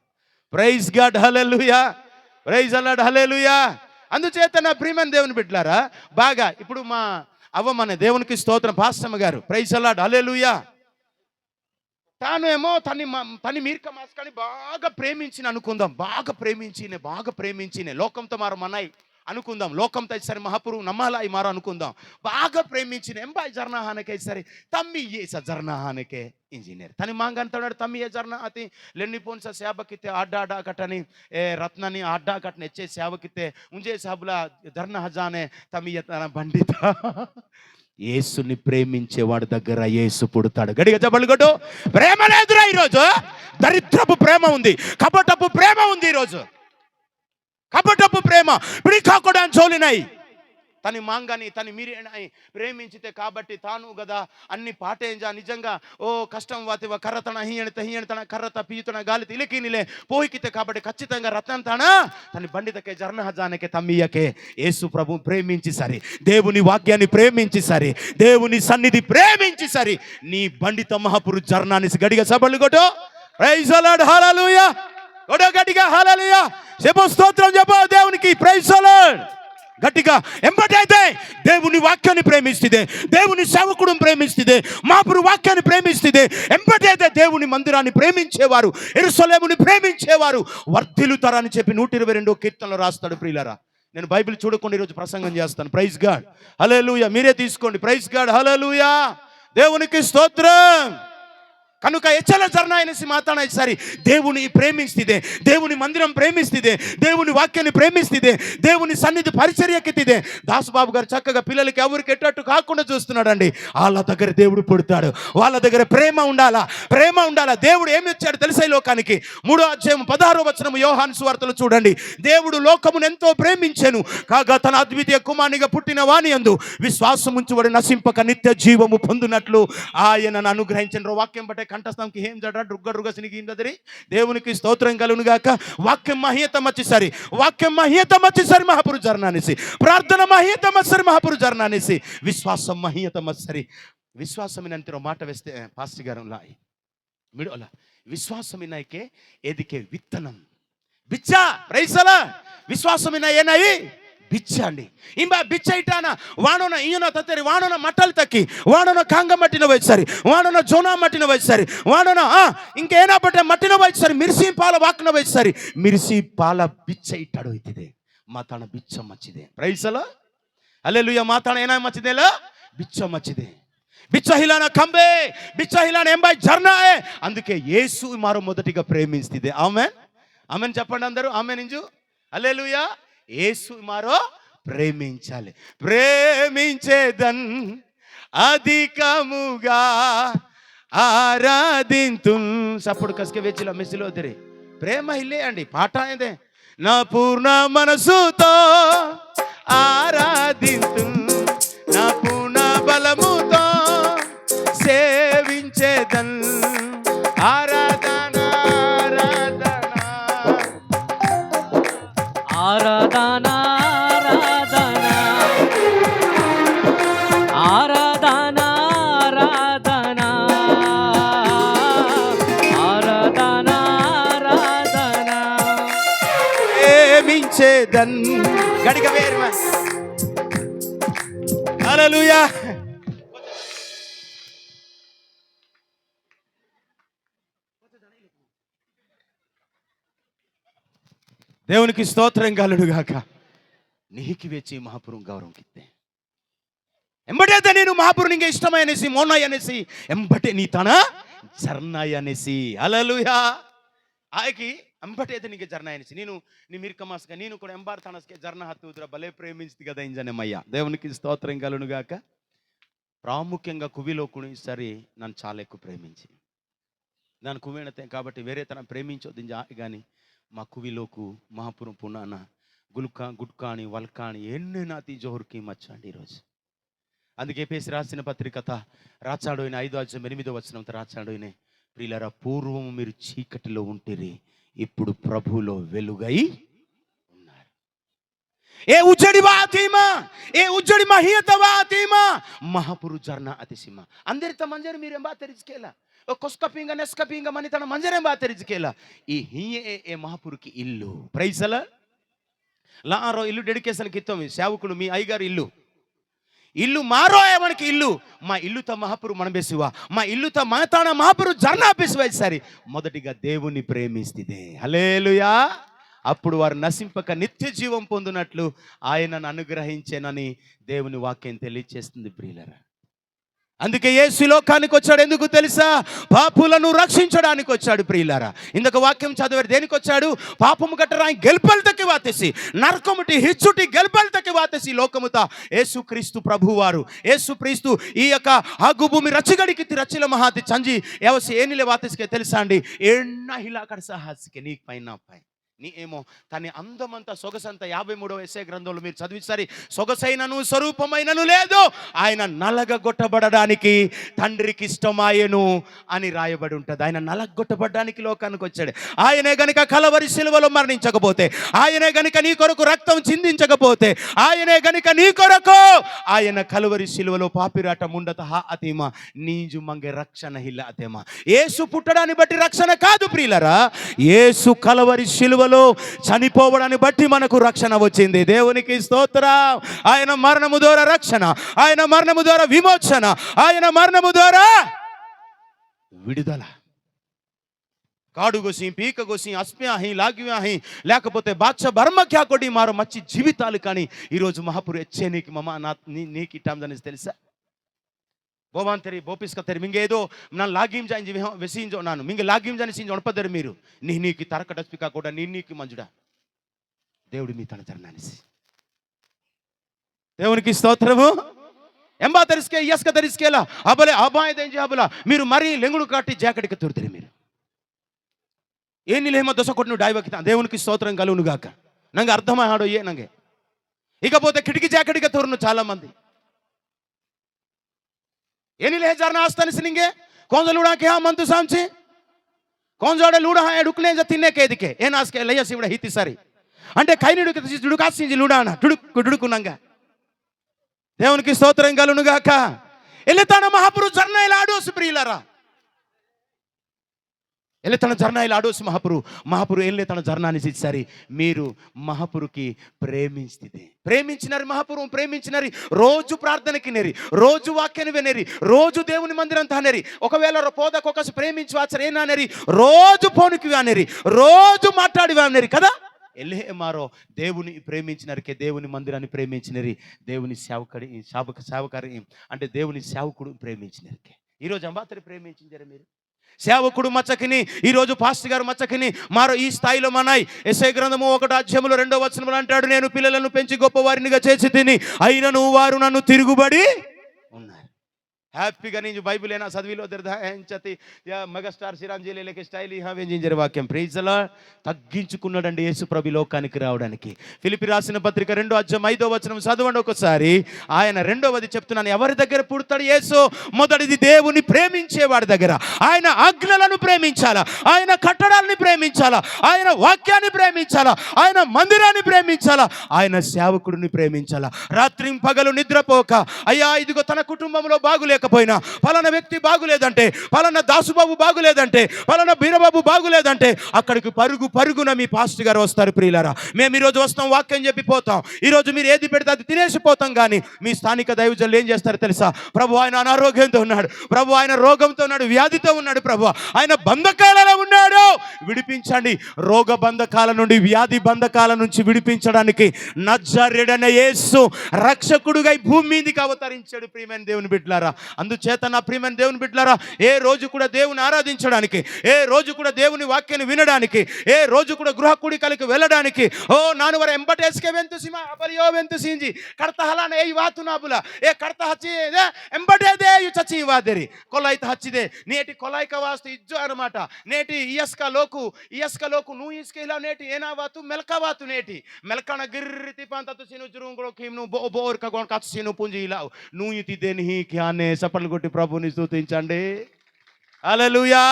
Speaker 1: ప్రైజ్ గాడ్, హల్లెలూయా, ప్రైజ్ ద లార్డ్, హల్లెలూయా. అందుచేత నా ప్రియమైన దేవుని బిడ్డలారా, బాగా ఇప్పుడు మా అవ్వమనే దేవునికి స్తోత్రం పాస్టమ్మ గారు, ప్రైజ్ ద లార్డ్, హల్లెలూయా. తాను ఏమో తని మీర్క మాస్కాని బాగా ప్రేమించిన అనుకుందాం, బాగా ప్రేమించినే లోకంతో మారు మనాయి అనుకుందాం, లోకంతో సరే మహాపురు నమ్మాలా ఈ మారు అనుకుందాం. బాగా ప్రేమించిన ఎంబాయి జర్నాహానకే సరే తమ్మి ఏ జర్నాహానకే ఇంజనీర్ తని మాంగంటాడు. తమ్మి ఏ జర్నా అతి లెన్ని పోన్ సా సేవకితే ఆడ్డా కట్టని ఏ రత్నని ఆడ్డా కట్టని ఎచ్చే సేవకితే ఉంజే సాబులా ధర్నా హజానే తమ్మి తన బండిత. యేసుని ప్రేమించేవాడి దగ్గర యేసు పుడతాడు. గడిగా చెప్పలు కొట్టు. ప్రేమ లేదురా ఈరోజు, దరిద్రపు ప్రేమ ఉంది, కపటపు ప్రేమ ఉంది ఈరోజు, కపటపు ప్రేమ. పిడి కాకూడని చోలినాయి. తని మాంగాని తని మీరేనాయి ప్రేమించితే కాబట్టి తాను కదా అన్ని పాటేంజా నిజంగా ఓ కష్టం వాతివ కర్రతన హీయణతన కర్రత పీయుతన గాలి ఇలకినిలే పోయికితే కాబట్టి ఖచ్చితంగా రత్నం తానా తని బండితకే జర్న హజానకే తమ్మియకే. యేసు ప్రభు ప్రేమించి సరి, దేవుని వాక్యాన్ని ప్రేమించి సరి, దేవుని సన్నిధి ప్రేమించి సరి నీ బండిత మహాపురు జర్నానిసి గడిగా సబళ్ళు కొట్టు. Praise the Lord, hallelujah. కొడు గట్టిగా హల్లెలూయా. చెప్పు స్తోత్రం చెప్పు దేవునికి. Praise the Lord. గట్టిగా ఎంబటైతే దేవుని వాక్యాన్ని ప్రేమిస్తుంది, దేవుని సేవకుడు ప్రేమిస్తుంది, మాపురు వాక్యాన్ని ప్రేమిస్తుంది. ఎంబటైతే దేవుని మందిరాన్ని ప్రేమించేవారు, యెరూషలేముని ప్రేమించేవారు వర్ధిల్లుతారని చెప్పి 122 కీర్తనలో రాస్తాడు. ప్రియులారా, నేను బైబిల్ చూడకుండా ఈరోజు ప్రసంగం చేస్తాను. ప్రైజ్ గాడ్, హల్లెలూయా. మీరే తీసుకోండి. ప్రైజ్ గాడ్, హల్లెలూయా. దేవునికి స్తోత్రం. కనుక ఎచ్చల జర్నా అనేసి మాట్లాడాయి సరి దేవుని ప్రేమిస్తుంది, దేవుని మందిరం ప్రేమిస్తుంది, దేవుని వాక్యాన్ని ప్రేమిస్తుంది, దేవుని సన్నిధి పరిచర్యకెత్తిదే. దాసుబాబు గారు చక్కగా పిల్లలకి ఎవరికి ఎట్టట్టు కాకుండా చూస్తున్నాడు అండి. వాళ్ళ దగ్గర దేవుడు పుడతాడు, వాళ్ళ దగ్గర ప్రేమ ఉండాలా. దేవుడు ఏమి ఇచ్చాడు తెలుసా ఈ లోకానికి? 3వ అధ్యాయం 16వ వచనం యోహాను సువార్తలో చూడండి. దేవుడు లోకమును ఎంతో ప్రేమించెను కాగా తన అద్వితీయ కుమారునిగా పుట్టిన వాని యందు విశ్వాసం ఉంచువాడు నశింపక నిత్య జీవము పొందునట్లు ఆయనను అనుగ్రహించిన. వాక్యం బట్టే కంఠస్థంకి ఏం జడ రుగ్గ సినిగిందరి. దేవునికి స్తోత్రం కలుగును గాక. వాక్యం మహీయతం వచ్చేసరి మహాపురు జర్నానేసి, ప్రార్థన మహీయతం వచ్చేసరి మహాపురు జర్నానేసి, విశ్వాసం మహీయతం వచ్చేసరి. విశ్వాసమినంతిరో మాట వేస్తే పాస్టర్ గారు మిడోలా విశ్వాసమినాయికే ఏదికే విత్తనం బిచ్చ. ప్రైసల విశ్వాసమిన ఏనాయి బిచ్చ అండి. ఇంబ బిచ్చ ఇటాన వాణోన ఈయన తత్తరి వాణోన మట్టలు తక్కి వాణోన కాంగ మట్టిన వచ్చారి, వాణోన జోనా మట్టిన వచ్చారి, వాణోన ఇంకేనా బట్టే మట్టిన వచ్చారి, మిర్సి పాల వాక్న వచ్చారి, మిర్సి పాల బిచ్చ ఇట్టాడు ఇతిదే మాతాన బిచ్చ మచ్చిదే. ప్రైసల హల్లెలూయా. మాతాన ఏనా మచ్చిదేలా బిచ్చ మచ్చిదే. బిచ్చ హిలాన కంబే బిచ్చ హిలాన ఎంబై జర్నాయే. అందుకే యేసు మారు మొదటిగా ప్రేమిస్తుంది. ఆమేన్, ఆమేన్ చెప్పండి అందరూ. ఆమేన్ ఇంజు, హల్లెలూయా. యేసు మారో ప్రేమించాలి. ప్రేమించేదన్ అధికముగా ఆరాధింతు. సప్పుడు కసుక వెచ్చిలో మెస్సిలో వద్దరి ప్రేమ ఇల్లే అండి. పాట ఇదే. నా పూర్ణ మనసుతో ఆరాధింతు, నా పూర్ణ బలముతో సేవించేదన్. ఆరాధన
Speaker 2: ఆరాధన ఆరాధన ఆరాధన ఆరాధన
Speaker 1: ఎంబడేదన్ గడిక వేరు. హల్లెలూయా. దేవునికి స్తోత్రం కలుగుగాక. నీకి వెచ్చి మహాపురం గౌరవం కిత్తే ಎಂಬಟೇದ ನೀನು ಮಹಾಪುರು ನಿಂಗೆ ಇಷ್ಟಮಯ ಅನಿಸಿ ಮೋನಾಯ್ ಅನಿಸಿ ಎಂಬಟೆ ನೀ ತನ ಜರ್ನಾಯ್ ಅನಿಸಿ. ಹಲ್ಲೆಲೂಯಾ. ಆಯ್ಕೆ ಎಂಬಟೇದ ನಿಂಗೆ ಜರ್ನಾಯ್ ಅನಿಸಿ ನೀನು ನಿಮಿರ್ಕಮಾಸ್ಕ ನೀನು ಕೂಡ ಎಂಬಾರ್ ತನಸ್ಕೆ ಜರ್ನ ಹತ್ತುದ್ರ ಬಲೆ ಪ್ರೇಮಿಸ್ತಿ కదా ఇంజనమయ్య. దేవునికి స్తోత్రం కలుగుగాక. ప్రాముఖ్యంగా కువిలోకుని సరే నన్ను చాలా ఎక్కువ ప్రేమించి నన్ను కువేణతే కాబట్టి వేరే తన ప్రేమించొద్దు కానీ మా కువిలోకు మహాపురం పునాన గుల్కా గుట్కాని వల్కాని ఎన్ని నాతి జోహర్కి మచ్చండి ఈరోజు. అందుకే పేసి రాసిన పత్రికత రాచాడోయిన 5:8 రాచాడోయిన ప్రియులారా, పూర్వం మీరు చీకటిలో ఉంటిరి, ఇప్పుడు ప్రభువులో వెలుగై ఉన్నారు. ఏ ఉజ్జడి బాతీమా ఏ ఉజ్జడి మహియత బాతీమా మహాపురు జర్నా అతిసిమా అందరిత మంజరి మీరేం బా తెరిచుకేలా కొస్కపింగ నెస్కపింగ మని తన మంజరేం బా తెరిచుకేలా ఈ హియే ఏ మహాపురుకి ఇల్లు. ప్రైసల లారో ఇల్లు డెడికేషన్ కిత్తం సేవకుడు మీ అయ్యగారు ఇల్లు మారో మనకి ఇల్లు మా ఇల్లుతో మహాపురు మనం బేసివా మా ఇల్లుతో మనతాన మహాపురు జర్నా బేసివా. సరి మొదటిగా దేవుని ప్రేమిస్తే హల్లెలూయా. అప్పుడు వారు నశింపక నిత్య జీవం పొందినట్లు ఆయనను అనుగ్రహించేనని దేవుని వాక్యం తెలియజేస్తుంది ప్రియులారా. అందుకే యేసు లోకానికి వచ్చాడు. ఎందుకు తెలుసా? పాపులను రక్షించడానికి వచ్చాడు ప్రియులారా. ఇందుకు వాక్యం చదివారు. దేనికి వచ్చాడు? పాపము గట్టరా గెలుపలతకి వాతేసి నరకముటి హిచ్చుటి గెలుపలతకి వాతేసి లోకముత యేసుక్రీస్తు ప్రభువారు యేసుక్రీస్తు ఈ యొక్క హగ్గు భూమి రచ్చగడికి రచ్చల మహాతి చంజి ఎవసి ఏనిలే వాతేసికే తెలుసా అండి ఎన్న హిలాకడ సాహసికే నీకు పైన పై నీ ఏమో తన అందమంతా సొగసంతా 53వ ఎస్ఐ గ్రంథంలో మీరు చదివిస్తారు. సొగసైనను స్వరూపమైనను లేదు, ఆయన నలగొట్టబడడానికి తండ్రికి ఇష్టమాయను అని రాయబడి ఉంటుంది. ఆయన నలగొట్టబడడానికి లోకానికి వచ్చాడు. ఆయనే గనుక కలవరి సిలువలో మరణించకపోతే, ఆయనే గనుక నీ కొరకు రక్తం చిందించకపోతే, ఆయనే గనుక నీ కొరకు ఆయన కలవరి సిలువలో పాపిరాట ముండత హా అతీమా నీజు మంగే రక్షణ హిల్ల అతేమా. యేసు పుట్టడాన్ని బట్టి రక్షణ కాదు ప్రియులరా, యేసు కలవరి సిలువ చనిపోవడాన్ని బట్టి మనకు రక్షణ వచ్చింది. దేవునికి స్తోత్రం. ఆయన మరణము ద్వారా రక్షణ, ఆయన మరణము ద్వారా విమోచన, ఆయన మరణము ద్వారా విడుదల. కాడుగోసి పీకగోసి అస్మ్యాహి లాగ్యాహి లేకపోతే బాచ్చ బర్మ క్యా కొడి మారో మంచి జీవితాలు కానీ ఈరోజు మహాపురు ఎచ్చే నీకు మమ నీకు ఇట్టాందని తెలుసా? ಬೋವಾಂತರಿ ಬೋಪಿಸ್ಕತ್ತರಿ ಮಿಂಗೆ ಏದೋ ನಾನು ಲಾಗಿಮ್ ಜಾಂಜಿ ವೆಸಿಂಜೋ ನಾನು ಮಿಂಗೆ ಲಾಗಿಮ್ ಜಾನಿ ಸಿಂಜ ಒಣಪದರಿ మీరు నీకి తరకటస్పికా కూడా నీకి మంజుడా దేవుడి మీ తన జర్నానిసి. దేవునికి స్తోత్రము. ఎంబా తరిస్కే యస్క తరిస్కేలా అబలే అబాయ దేంజి అబలా మీరు మరీ లెంగుడు కట్టి జాకెట్కి తోరుతరి మీరు ఏనిలేమో దొస కొట్టు డైవకితా. దేవునికి స్తోత్రం కలుగును గాక. నంಗೆ అర్థమై ఆడో ఏ నంಗೆ ఇకపోతే కిటికీ జాకెట్కి తోరును చాలా మంది ಏನಿಲ್ಲ ಜರ್ನ ಆಸ್ತಾನಿಸಿ ನಿಂಗೆ ಕೌನ್ ಲೂಡಾ ಕೆ ಮಂತು ಸಾಂಚಿ ಕೌನ್ ಜೋಡೆ ಲೂಡಾ ಡುಕ್ನೆ ಜ ತಿನ್ನೆ ಕೇದಿಕೆ ಏನ್ ಆಸ್ಕೆ ಲಯಸಿ ಇಡ ಹಿತಿ ಸರಿ అంటే కైని డుడుకాసి లూడాన డుడుకునంగా. దేవునికి స్తోత్రం కలుగును గాక. ఎల్లెతన మహాపురు జర్న ఇలా ఆడోసు ప్రియులారా, ఎల్లెతన జర్న ఇలా ఆడోసు మహాపురు ఎల్లెతన జర్నాని సరి మీరు మహాపురుకి ప్రేమించినారు మహాపురు ప్రేమించినారు. రోజు ప్రార్థనకి నేరి, రోజు వాక్యాన్ని వినేరి, రోజు దేవుని మందిరం తానేరి, ఒకవేళ పోదకొకసి ప్రేమించి వాచరేనానేరి, రోజు ఫోన్కి వానేరి, రోజు మాట్లాడి వానేరి కదా. ఎల్లే మారో దేవుని ప్రేమించినరికే, దేవుని మందిరాన్ని ప్రేమించినరి, దేవుని సేవకారి అంటే దేవుని సేవకుడు ప్రేమించినరికే. ఈరోజు అంబాతరి ప్రేమించారు మీరు సేవకుడు మచ్చకిని, ఈరోజు పాస్టర్ గారు మచ్చకిని మారో ఈ స్థాయిలో మనాయి. యెషయా గ్రంథము 1:2 అంటాడు, నేను పిల్లలను పెంచి గొప్పవారినిగా చేసి తిని అయినను వారు నన్ను తిరుగుబడి ఉన్నారు. హ్యాపీగా నేను బైబిల్ అయినా చదివిలో తెరదాంచతి మెగాస్టార్ చిరంజీవికి స్టైల్ వెంజించే వాక్యం. Praise the Lord. తగ్గించుకున్నాడండి యేసు ప్రభు లోకానికి రావడానికి. ఫిలిప్పీ రాసిన పత్రిక 2:5 చదవండి ఒకసారి. ఆయన రెండవది చెప్తున్నాను, ఎవరి దగ్గర పుడతాడు యేసు? మొదటిది దేవుని ప్రేమించేవాడి దగ్గర. ఆయన ఆజ్ఞలను ప్రేమించాలా, ఆయన కట్టడాలని ప్రేమించాలా, ఆయన వాక్యాన్ని ప్రేమించాలా, ఆయన మందిరాన్ని ప్రేమించాలా, ఆయన సేవకుడిని ప్రేమించాలా. రాత్రి పగలు నిద్రపోక అయ్యా ఇదిగో తన కుటుంబంలో బాగులే బాగులేకపోయినా, ఫలానా వ్యక్తి బాగులేదంటే, ఫలానా దాసుబాబు బాగులేదంటే, ఫలానా బీరబాబు బాగులేదంటే అక్కడికి పరుగున మీ పాస్టర్ గారు వస్తారు. ప్రియులారా, మేము ఈరోజు వస్తాం, వాక్యం చెప్పిపోతాం. ఈరోజు మీరు ఏది పెడితే అది తినేసిపోతాం. కానీ మీ స్థానిక దైవజనులు ఏం చేస్తారు తెలుసా? ప్రభు ఆయన అనారోగ్యంతో ఉన్నాడు, ప్రభు ఆయన రోగంతో ఉన్నాడు, వ్యాధితో ఉన్నాడు, ప్రభు ఆయన బంధకాలలో ఉన్నాడు, విడిపించండి. రోగ బంధకాల నుండి, వ్యాధి బంధకాల నుంచి విడిపించడానికి నజరేయుడైన యేసు రక్షకుడుగా ఈ భూమి మీదకి అవతరించాడు. ప్రియమైన దేవుని బిడ్డలారా, అందుచేత నా ప్రియమైన దేవుని బిడ్డలారా, ఏ రోజు కూడా దేవుని ఆరాధించడానికి, ఏ రోజు కూడా దేవుని వాక్యాన్ని వినడానికి, ఏ రోజు కూడా గృహ కూడికలకు వెళ్ళడానికి, ఓ నానువర ఎంబటేస్కే వెంతుసిమా అబలియో వెంతుసింజి కర్త హలాన ఏ వాతు నాబుల ఏ కర్త హచ్చి ఎంబటేదే యు చచ్చి వాదరి కొలైత హచ్చిదే నేటి కొలైక వాస్తు ఇజ్జు అన్నమాట. నేటి ఇయస్కలోకు నువ్వు ఇస్కేలా నేటి ఏనా వాతు మెల్కా వాతు నేటి మెల్కాన గిర్రితి పంతతు సిను జురుంగులో కిమ్ను బోర్ కగోన్ కత్ సిను పుంజి ఇలా నువ్వు ఇతి దేని క్యానే సపల్ కొట్టి ప్రభుని స్తుతించండి. హల్లెలూయా.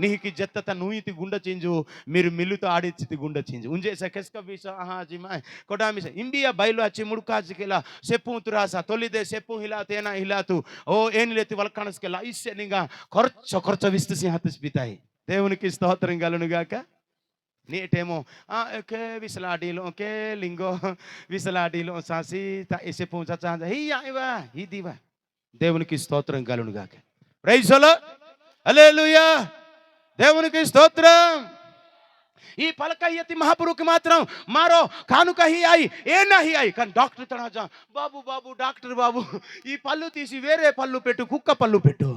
Speaker 1: నీకి జత్తత నుయితి గుండ చింజు మీరు మిల్లుతో ఆడిచితి గుండ చింజు ఉంజే సకెస్క విష జిమా కొడామిస ఇండియా బయలు వచ్చి ముడుకాజికెలా సెప్పు తురాస తొలిదే సెప్పు హిలా తేనా హిలాతు ఓ ఏనిలేతి వల్కణస్కెలా ఇస్సెనిగా కొరచ విస్తుసి హతస్పితాయి. దేవునికి స్తోత్రం కలుగునుగాక. నేటేమో కే విసలాడీలో కే లింగో విసలాడీలో సాసి సెప్పు చచ్చా హియా ఇదివా. దేవునికి స్తోత్రం కలుగునుగాక. Praise the Lord. హల్లెలూయా. దేవునికి స్తోత్రం. ఈ పలకయ్యతి మహాపురుకి మాత్రం మారో కానుక హీ అయి ఏ నహి అయి. కానీ డాక్టర్ తన బాబు డాక్టర్ బాబు ఈ పళ్ళు తీసి వేరే పళ్ళు పెట్టు, కుక్క పళ్ళు పెట్టు.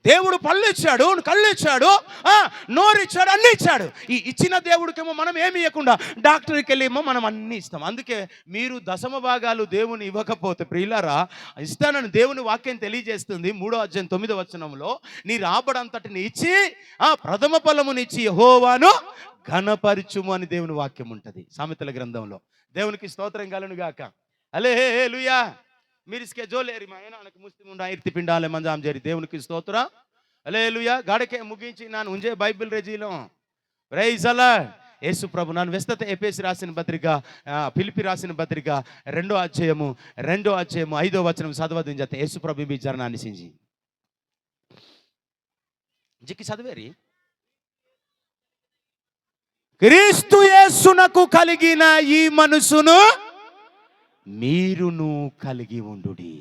Speaker 1: దేవుడు పళ్ళు ఇచ్చాడు, కళ్ళు ఇచ్చాడు, నోరు ఇచ్చాడు, అన్ని ఇచ్చాడు. ఈ ఇచ్చిన దేవుడికేమో మనం ఏమి ఇవ్వకుండా డాక్టర్కి వెళ్ళేమో మనం అన్ని ఇస్తాం. అందుకే మీరు దశమ భాగాలు దేవుని ఇవ్వకపోతే ప్రియులారా, ఇస్తానని దేవుని వాక్యం తెలియజేస్తుంది. 3వ అధ్యాయం 9వ వచనంలో నీ రాబడంతటిని ఇచ్చి ప్రథమ ఫలమునిచ్చి యెహోవాను ఘనపరచుము అని దేవుని వాక్యం ఉంటుంది సామెతల గ్రంథంలో. దేవునికి స్తోత్రం కలుగును గాక. హల్లెలూయా. మీరిస్కే జోలేరి మా ఏనానికి ముస్లిముండా ఇర్తి పిండాలే మంజాం జరి. దేవునికి స్తోత్రం. హల్లెలూయా. గాడకే ముగించి నాను ఉంజే బైబిల్ రెజీలో ప్రైజ్ ది లార్డ్. యేసు ప్రభు నాను వెస్తత ఎఫెసీ రాసిన పత్రిక, ఫిలిప్పి రాసిన పత్రిక 2వ అధ్యాయము 5వ వచనం చదవదని చెప్తే యేసు ప్రభు మీ చరణాన్ని సింజి జిక్కి చదివేరి. క్రీస్తు యేసునకు కలిగిన ఈ మనసును మీరును కలిగి ఉండుడి.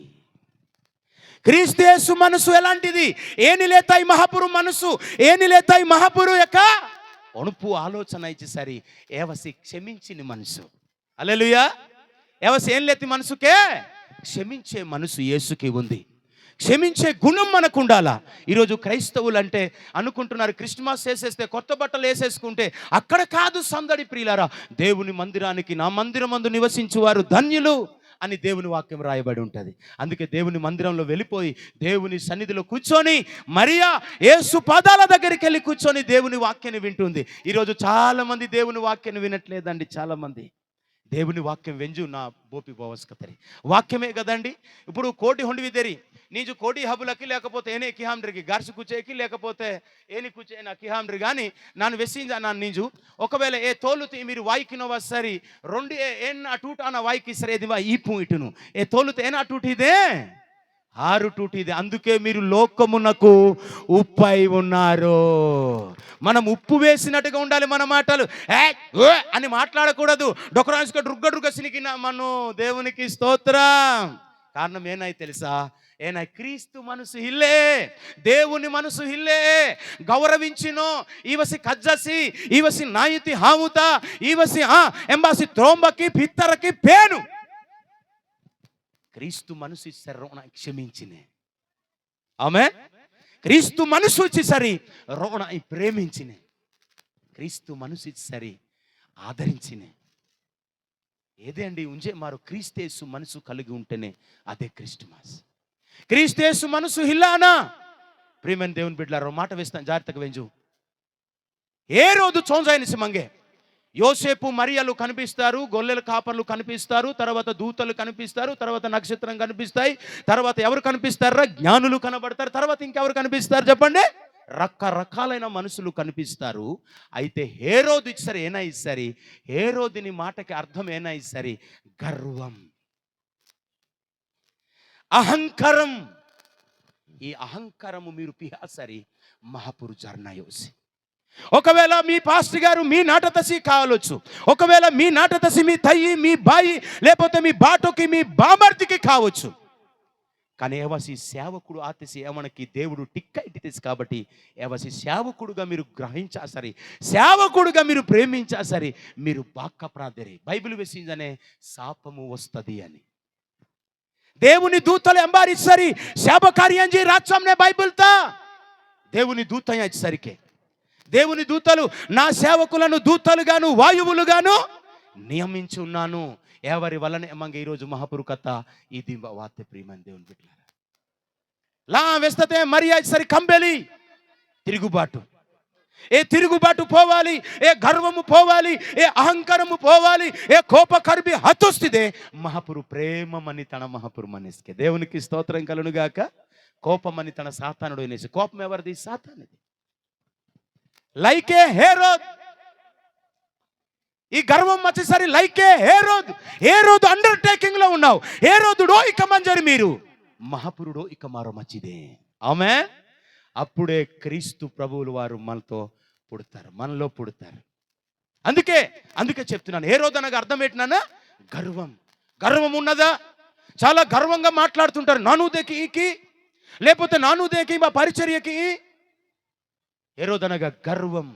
Speaker 1: క్రీస్తు యేసు మనసు ఎలాంటిది? ఏనిలేతాయి మహాపురు మనసు, ఏనిలేతాయి మహాపురు యొక్క ఒణుపు ఆలోచన ఇచ్చి సరి ఏవసి క్షమించిన మనసు. హల్లెలూయా. ఏవసి ఏం లేతి మనసుకే క్షమించే మనసు యేసుకి ఉంది. క్షమించే గుణం మనకు ఉండాలా. ఈరోజు క్రైస్తవులు అంటే అనుకుంటున్నారు క్రిస్మస్ వేసేస్తే, కొత్త బట్టలు వేసేసుకుంటే అక్కడ కాదు సందడి. ప్రియులారా, దేవుని మందిరానికి నా మందిరమందు నివసించువారు ధన్యులు అని దేవుని వాక్యం రాయబడి ఉంటుంది. అందుకే దేవుని మందిరంలో వెళ్ళిపోయి దేవుని సన్నిధిలో కూర్చొని మరియా యేసు పాదాల దగ్గరికి వెళ్ళి కూర్చొని దేవుని వాక్యాన్ని వింటుంది. ఈరోజు చాలామంది దేవుని వాక్యాన్ని వినట్లేదండి. చాలామంది దేవుని వాక్యం వెంజు నా బోపి బోవస్కతరి వాక్యమే కదండి. ఇప్పుడు కోటి ಹೊಂಡಿವಿದ್ದೀರಿ నీజు కోటి హబులకి లేకపోతే ఏనే కిహామ్రికి గార్సి కూచేకి లేకపోతే ఏని కూచే నా కిహామ్రి కానీ ನಾನು వెసింజా ನಾನು నీజు ఒకవేళ ఏ తోలుతి మీరు వాయికినవ సరి రెండు ఏన్న టూటాన వాయికి సరే ఇది ఈ పూయిటును ఏ తోలుతే ఏనా టూటిదే 6 టూటిదే. అందుకే మీరు లోకమునకు ఉప్పై ఉన్నారు. మనం ఉప్పు వేసినట్టుగా ఉండాలి. మన మాటలు అని మాట్లాడకూడదు. డొకరాన్స్గా రుగ్గ సినికిన మను. దేవునికి స్తోత్రం. కారణం ఏనాయి తెలుసా? ఏనాయి క్రీస్తు మనసు ఇల్లే, దేవుని మనసు ఇల్లే. గౌరవించినో ఈవసి కజ్జసి ఈవసి నాయితి హావుత ఈవసి ఎంబాసి త్రోంబకి పిత్తరకి పేను. క్రీస్తు మనసు ఇస్తారు క్షమించినే. ఆమె క్రీస్తు మనసు ఇచ్చేసరి రోణ ప్రేమించినే. క్రీస్తు మనసు ఇచ్చేసరి ఆదరించినే. ఏదే అండి ఉంజే మారు క్రీస్తేసు మనసు కలిగి ఉంటేనే అదే క్రిస్టమస్. క్రీస్తేసు మనసు హిల్లానా. ప్రియమైన దేవుని బిడ్డలారా, మాట వేస్తాను జాగ్రత్తగా వెంజు. ఏ రోజు చోంజాయినిసి మంగే యోసేపు మరియలు కనిపిస్తారు, గొల్లెల కాపర్లు కనిపిస్తారు, తర్వాత దూతలు కనిపిస్తారు, తర్వాత నక్షత్రం కనిపిస్తాయి, తర్వాత ఎవరు కనిపిస్తారా? జ్ఞానులు కనబడతారు, తర్వాత ఇంకెవరు కనిపిస్తారు చెప్పండి? రకరకాలైన మనుషులు కనిపిస్తారు. అయితే హేరోదు ఇచ్చారు ఏనా ఇచ్చారి? హేరోదుని మాటకి అర్థం ఏనా ఇచ్చారి? గర్వం. అహంకారం, ఈ అహంకారము మీరు పిహాసరి మహాపురు జర్నాయోసి. ఒకవేళ మీ పాస్టర్ గారు మీ నాటదసి కావచ్చు, ఒకవేళ మీ నాటదసి మీ తయ్యి, మీ బాయి, లేకపోతే మీ బాటోకి, మీ బామర్దికి కావచ్చు. కానీ ఏవసి సేవకుడు ఆతసి ఏమనకి దేవుడు టిక్క ఇటితేసి కాబట్టి ఏవసి సేవకుడుగా మీరు గ్రహించా సరే, సేవకుడుగా మీరు ప్రేమించా సరే, మీరు బాక్క ప్రార్థరే బైబిల్ వేసిందనే శాపము వస్తుంది అని. దేవుని దూతలు ఎంబారిసరి సేవ కార్యం చేయి రాజ్యంనే బైబిల్తా. దేవుని దూత సరికే, దేవుని దూతలు నా సేవకులను దూతలుగాను వాయువులుగాను నియమించి ఉన్నాను. ఎవరి వలన మంగ ఈరోజు మహాపురు కథ ఇది వార్త ప్రియమని దేవుని బిడ్డలారా. లా వేస్తే మరియా సరి కంబెలి తిరుగుబాటు, ఏ తిరుగుబాటు పోవాలి, ఏ గర్వము పోవాలి, ఏ అహంకారము పోవాలి, ఏ కోప కర్బి హతుస్థిదే మహాపురు ప్రేమమని తన మహాపురు మనిస్కే. దేవునికి స్తోత్రం కలుగుగాక. కోపమని తన సాతానుడు అనేసి. కోపం ఎవరిది? సాతానుది. లైకే హేరోద్, ఈ గర్వం వచ్చేసరి లైకే హేరోద్. హేరోద్ అండర్టేకింగ్ లో ఉన్నావు. హేరోదుడో ఇక మంజరి మీరు, మహాపురుడో ఇక మారో మచ్చిదే. ఆమేన్. అప్పుడే క్రీస్తు ప్రభువులు వారు మనతో పుడతారు, మనలో పుడతారు. అందుకే చెప్తున్నాను, హేరోద్ అనగా అర్థం ఏంటన్నా? గర్వం. గర్వం ఉన్నదా? చాలా గర్వంగా మాట్లాడుతుంటారు. నానుదేకి, లేకపోతే నానుదేకి మా పరిచర్యకి. హేరోద్ అనగా గర్వం.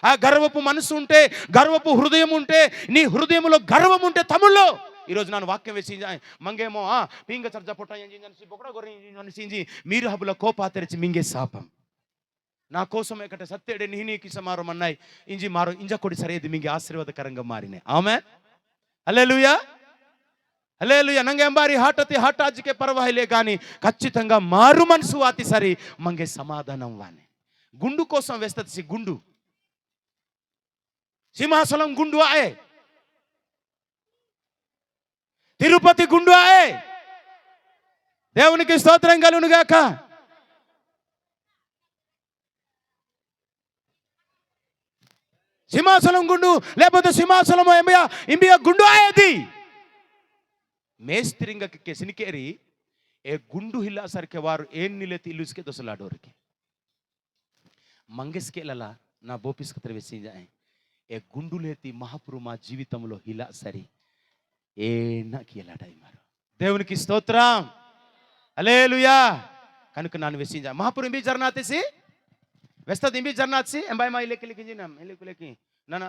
Speaker 1: ఆ గర్వపు మనసు ఉంటే, గర్వపు హృదయం ఉంటే, నీ హృదయంలో గర్వం ఉంటే తమ్ముళ్ళు, ఈరోజు నన్ను వాక్యం వేసి మంగేమో పీంగ చర్చ పొట్ట బొకడ గొర్రె మీరు హబుల కోపా తెరిచి మింగే శాపం నా కోసం ఎక్కడ సత్తేడే నీకి సమారం అన్నాయి ఇంజి మారో ఇంజ కొడి సరేది మింగే ఆశీర్వాదకరంగా మారినాయి. ఆమెన్. హల్లెలూయా, హల్లెలూయా. నంగెంబారి హాటతి హాటాజికే పర్వాయిలే కానీ ఖచ్చితంగా మారు మనసు ఆతి సరి మంగే సమాధానం వానే. గుండు కోసం వేస్తది గుండు, సింహాసనం గుండు ఆయే, తిరుపతి గుండు ఆయే. దేవునికి స్తోత్రం కలుగును గాక. సింహాసనం గుండు, లేకపోతే సింహాసనం ఇంబియా గుండు ఆయది. మేస్త్రింగಕ್ಕೆ ಸಿನಿಕೇರಿ ఏ గుండు ಹಿಲ್ಲ ಸರ್ಕೆ వారు ಏನ್ ನಿಲೆತಿ ಇಲ್ಲುಸ್ಕೆ ದೊಸಲಾಡೋರಿಗೆ మంగెస్కేలలా నా బోపిస్కత్ర వేసి ఏ గుండు లేతి మహాపురు మా జీవితంలో హిలా సరి ఏ నాకు ఎలాడాయి మారు. దేవునికి స్తోత్రం, హల్లెలూయా. కనుక నన్ను వేసి మహాపురు ఇంబి జర్నాతేసి వెస్తది ఇంబి జర్నాతసి ఎంబాయి మా ఇలేకి లిఖింజినాం ఇలేకి నన్న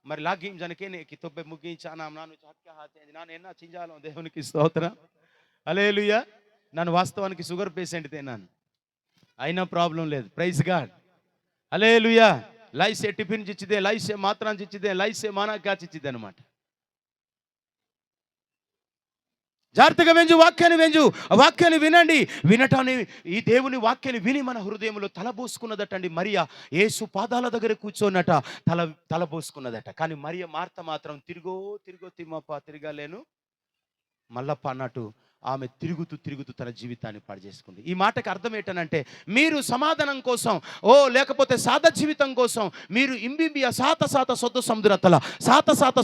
Speaker 1: మరి లాగిం జనకేనే కి తొబ్బె ముగించానాం నాను హత్య హాతే ನಾನು ఎన్న చింజాలో. దేవునికి స్తోత్రం, హల్లెలూయా. నన్ను వాస్తవానికి షుగర్ పేషెంట్ తేనాను, అయినా ప్రాబ్లం లేదు. ప్రైజ్ గాడ్, హల్లెలూయా. లైసే టిఫిన్ చిచ్చిదే, లైసే మాత్రం చిచ్చిదే, లైసే మానాకా చిచ్చిదే అనమాట. జాగ్రత్తగా వెంజు, వాక్యాన్ని వెంజు, వాక్యాన్ని వినండి. వినటాన్ని, ఈ దేవుని వాక్యాన్ని విని మన హృదయంలో తలబోసుకున్నదటండి మరియా. యేసు పాదాల దగ్గర కూర్చోనట తలబోసుకున్నదట. కానీ మరియ మార్త మాత్రం తిరుగో తిమ్మప్ప తిరగలేను మల్లప్ప అన్నట్టు ఆమె తిరుగుతూ తన జీవితాన్ని పాడు చేసుకుంది. ఈ మాటకి అర్థం ఏంటనంటే, మీరు సమాధానం కోసం లేకపోతే సాద జీవితం కోసం మీరు ఇంబింబియ సాత సొద్దు సముద్రతల సాత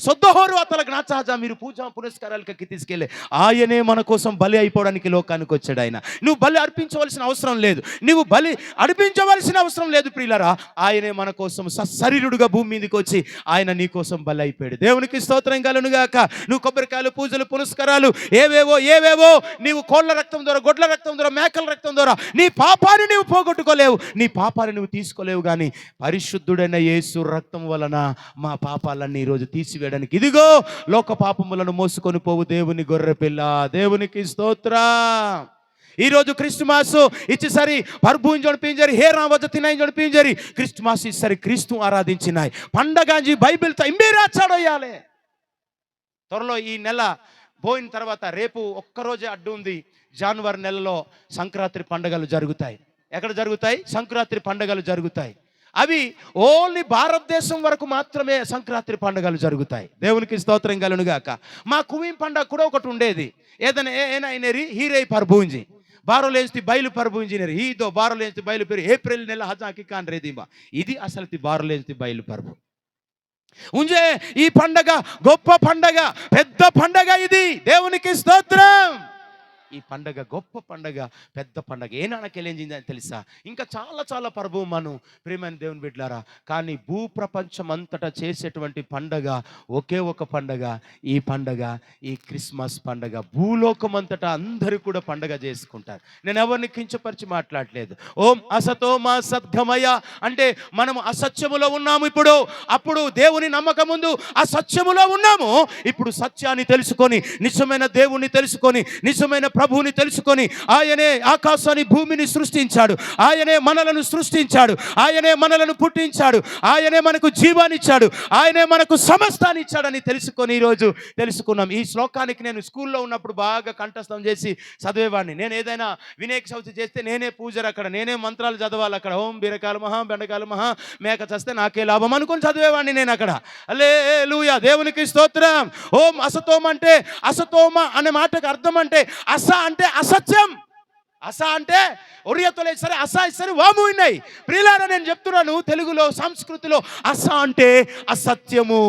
Speaker 1: సొద్దహోరు అతల జ్ఞాచాజ మీరు పూజా పురస్కారాలకి తీసుకెళ్ళే ఆయనే మన కోసం బలి అయిపోవడానికి లోకానికి వచ్చాడు. ఆయన నువ్వు బలి అర్పించవలసిన అవసరం లేదు, నువ్వు బలి అర్పించవలసిన అవసరం లేదు ప్రియులరా. ఆయనే మన కోసం సశరీరుడుగా భూమి మీదకి వచ్చి ఆయన నీ కోసం బలి అయిపోయాడు. దేవునికి స్తోత్రం కలుగునుగాక. నువ్వు కొబ్బరికాయలు, పూజలు, పురస్కారాలు ఏవేవో నీవు కోళ్ళ రక్తం ద్వారా, గొడ్ల రక్తం ద్వారా, మేకల రక్తం ద్వారా నీ పాపాన్ని నువ్వు పోగొట్టుకోలేవు, నీ పాపాన్ని నువ్వు తీసుకోలేవు. కానీ పరిశుద్ధుడైన యేసు రక్తం వలన మా పాపాలన్నీ ఈరోజు తీసివేయడానికి ఇదిగో లోక పాపములను మోసుకొని పోవు దేవుని గొర్రె పిల్ల. దేవునికి స్తోత్రం. ఈరోజు క్రిస్మస్ ఇచ్చేసరి పర్భూని జొడిపింజరి హే రావజ తినాయి జొడిపింజరి క్రిస్మస్ ఇచ్చరి క్రీస్తు ఆరాధించినాయి పండగంజి బైబిల్తో ఇంబీరాచాడోయాలే. త్వరలో ఈ నెల పోయిన తర్వాత రేపు ఒక్కరోజే అడ్డు ఉంది. జనవరి నెలలో సంక్రాంతి పండుగలు జరుగుతాయి. ఎక్కడ జరుగుతాయి? సంక్రాంతి పండుగలు జరుగుతాయి. అవి ఓన్లీ భారతదేశం వరకు మాత్రమే సంక్రాంతి పండుగలు జరుగుతాయి. దేవునికి స్తోత్రం కలుగునుగాక. మా కువీం పండుగ కూడా ఒకటి ఉండేది. ఏదైనా హీరై పర్భూంజి బారోలేంచి బయలు పర్భూంజినరి ఈదో బారోలేంచి బయలు పేరు ఏప్రిల్ నెల హజాకి కాన్ రేదిమా. ఇది అసలు బారోలేంచి బయలు పర్భు ఉంజే. ఈ పండగ గొప్ప పండగ, పెద్ద పండగ ఇది. దేవునికి స్తోత్రం. ఈ పండగ గొప్ప పండగ, పెద్ద పండగ. ఏనాడకెళ్ళిందని తెలుసా? ఇంకా చాలా చాలా పర్వం మనం ప్రియమైన దేవుని బిడ్డలారా. కానీ భూప్రపంచం అంతటా చేసేటువంటి పండగ ఒకే ఒక పండగ, ఈ పండగ, ఈ క్రిస్మస్ పండగ. భూలోకం అంతటా అందరూ కూడా పండగ చేసుకుంటారు. నేను ఎవరిని కించపరిచి మాట్లాడలేదు. ఓం అసతోమా సద్గమయ అంటే మనం అసత్యములో ఉన్నాము ఇప్పుడు. అప్పుడు దేవుని నమ్మకం ముందు అసత్యములో ఉన్నాము. ఇప్పుడు సత్యాన్ని తెలుసుకొని, నిజమైన దేవుణ్ణి తెలుసుకొని, నిజమైన ప్రభువుని తెలుసుకొని, ఆయనే ఆకాశాన్ని భూమిని సృష్టించాడు, ఆయనే మనలను సృష్టించాడు, ఆయనే మనలను పుట్టించాడు, ఆయనే మనకు జీవాన్నిచ్చాడు, ఆయనే మనకు సమస్తాన్ని ఇచ్చాడని తెలుసుకొని ఈరోజు తెలుసుకున్నాం. ఈ శ్లోకానికి నేను స్కూల్లో ఉన్నప్పుడు బాగా కంఠస్థం చేసి చదివేవాడిని. నేను ఏదైనా వినాయక చవితి చేస్తే నేనే పూజరు అక్కడ, నేనే మంత్రాలు చదవాలి అక్కడ. ఓం బీరకాల మహా బెండకాల మహా మేక చస్తే నాకే లాభం అనుకొని చదివేవాడిని నేను అక్కడ. హల్లెలూయా, దేవునికి స్తోత్రం. ఓం అసతోమ అంటే, అసతోమ అనే మాటకు అర్థం అంటే అస అంటే అసత్యం, అస అంటే ఒరియతలే సరే, అస సరే వాము ఉన్నాయి. ప్రియులారా, నేను చెప్తున్నాను తెలుగులో సంస్కృతిలో అస అంటే అసత్యము.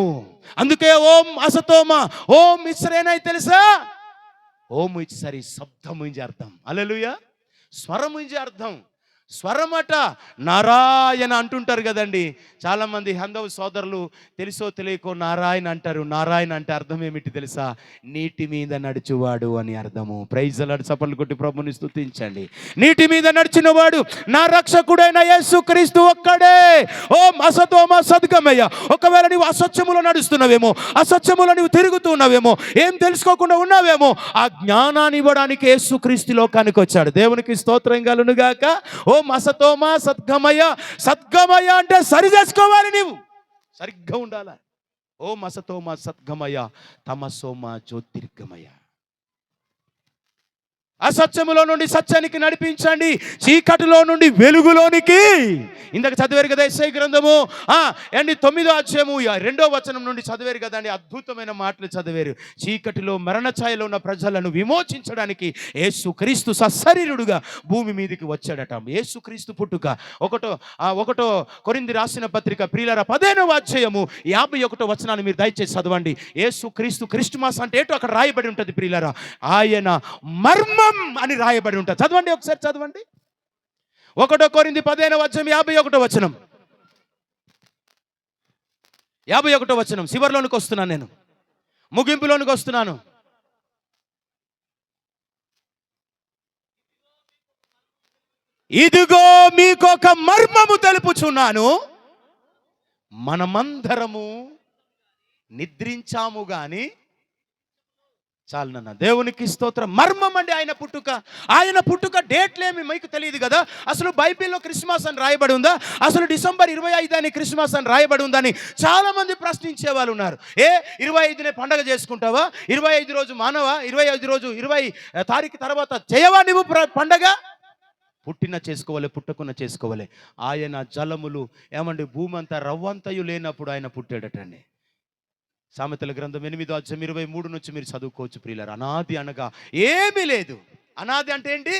Speaker 1: అందుకే ఓం అసతోమ, ఓం ఇస్సరేనై తెలుసా? ఓం ఇచ్చరి శబ్దము ఇంజి అర్థం. హల్లెలూయా, స్వరము ఇంజి అర్థం. స్వరమట నారాయణ అంటుంటారు కదండి. చాలామంది హందవ సోదరులు తెలుసో తెలియకో నారాయణ అంటారు. నారాయణ అంటే అర్థం ఏమిటి తెలుసా? నీటి మీద నడుచువాడు అని అర్థము. ప్రైజ్ లార్డ్, చప్పట్లు కొట్టి ప్రభుని స్తుతించండి. నీటి మీద నడిచినవాడు నా రక్షకుడైన యేసుక్రీస్తు ఒక్కడే. ఓం అసతోమ సద్గమయ. ఒకవేళ నీవు అసత్యములో నడుస్తున్నావేమో, అసత్యములో నీవు తిరుగుతూ ఉన్నావేమో, ఏం తెలుసుకోకుండా ఉన్నావేమో, ఆ జ్ఞానాన్ని ఇవ్వడానికి యేసుక్రీస్తు లోకానికి వచ్చాడు. దేవునికి స్తోత్రం కలుగును గాక. ఓం అసతోమ సద్గమయ. సద్గమయ అంటే సరి చేసుకోవాలి, నీవు సరిగ్గా ఉండాలి. ఓం అసతోమ సద్గమయ తమసోమ జ్యోతిర్గమయ. అసత్యములో నుండి సత్యానికి నడిపించండి, చీకటిలో నుండి వెలుగులోనికి. ఇందాక చదివారు కదా యెషయా గ్రంథము 9వ అధ్యాయము 2వ వచనం నుండి చదివారు కదండి. అద్భుతమైన మాటలు చదివారు. చీకటిలో మరణ ఛాయలో ఉన్న ప్రజలను విమోచించడానికి యేసుక్రీస్తు సశరీరుడుగా భూమి మీదకి వచ్చాడట. యేసుక్రీస్తు పుట్టుక 1 కొరింథీ రాసిన పత్రిక ప్రియులారా 15వ అధ్యాయము 51వ వచనాన్ని మీరు దయచేసి చదవండి. యేసుక్రీస్తు క్రిస్మస్ అంటే ఏంటో అక్కడ రాయబడి ఉంటుంది ప్రియులారా. ఆయన మర్మం అని రాయబడి ఉంటుంది. చదవండి, ఒకసారి చదవండి. 1 కొరింథీ 15వ అధ్యాయం 51వ వచనం. 51వ వచనం చివరిలోనికి వస్తున్నాను, నేను ముగింపులోనికి వస్తున్నాను. ఇదిగో మీకొక మర్మము తెలుపుచున్నాను, మనమందరము నిద్రించాము గాని. చాలు నాన్న, దేవునికి స్తోత్రం. మర్మం అండి ఆయన పుట్టుక. ఆయన పుట్టుక డేట్లేమి మీకు తెలియదు కదా. అసలు బైబిల్లో క్రిస్మస్ అని రాయబడి ఉందా? అసలు డిసెంబర్ 25 అని క్రిస్మస్ అని రాయబడి ఉందని చాలా మంది ప్రశ్నించే వాళ్ళు ఉన్నారు. 25నే పండగ చేసుకుంటావా? 25 రోజు మానవా? 25 రోజు 20 తారీఖు తర్వాత చేయవా నువ్వు పండగ? పుట్టిన చేసుకోవాలి, పుట్టకున్న చేసుకోవాలి. ఆయన జలములు ఏమండి భూమి అంతా రవ్వంతయు లేనప్పుడు ఆయన పుట్టాడటండి. సామెతల గ్రంథం 8వ అధ్యాయం 23 నుంచి మీరు చదువుకోవచ్చు ప్రియులారా. అనాది అనగా ఏమీ లేదు. అనాది అంటే ఏంటి?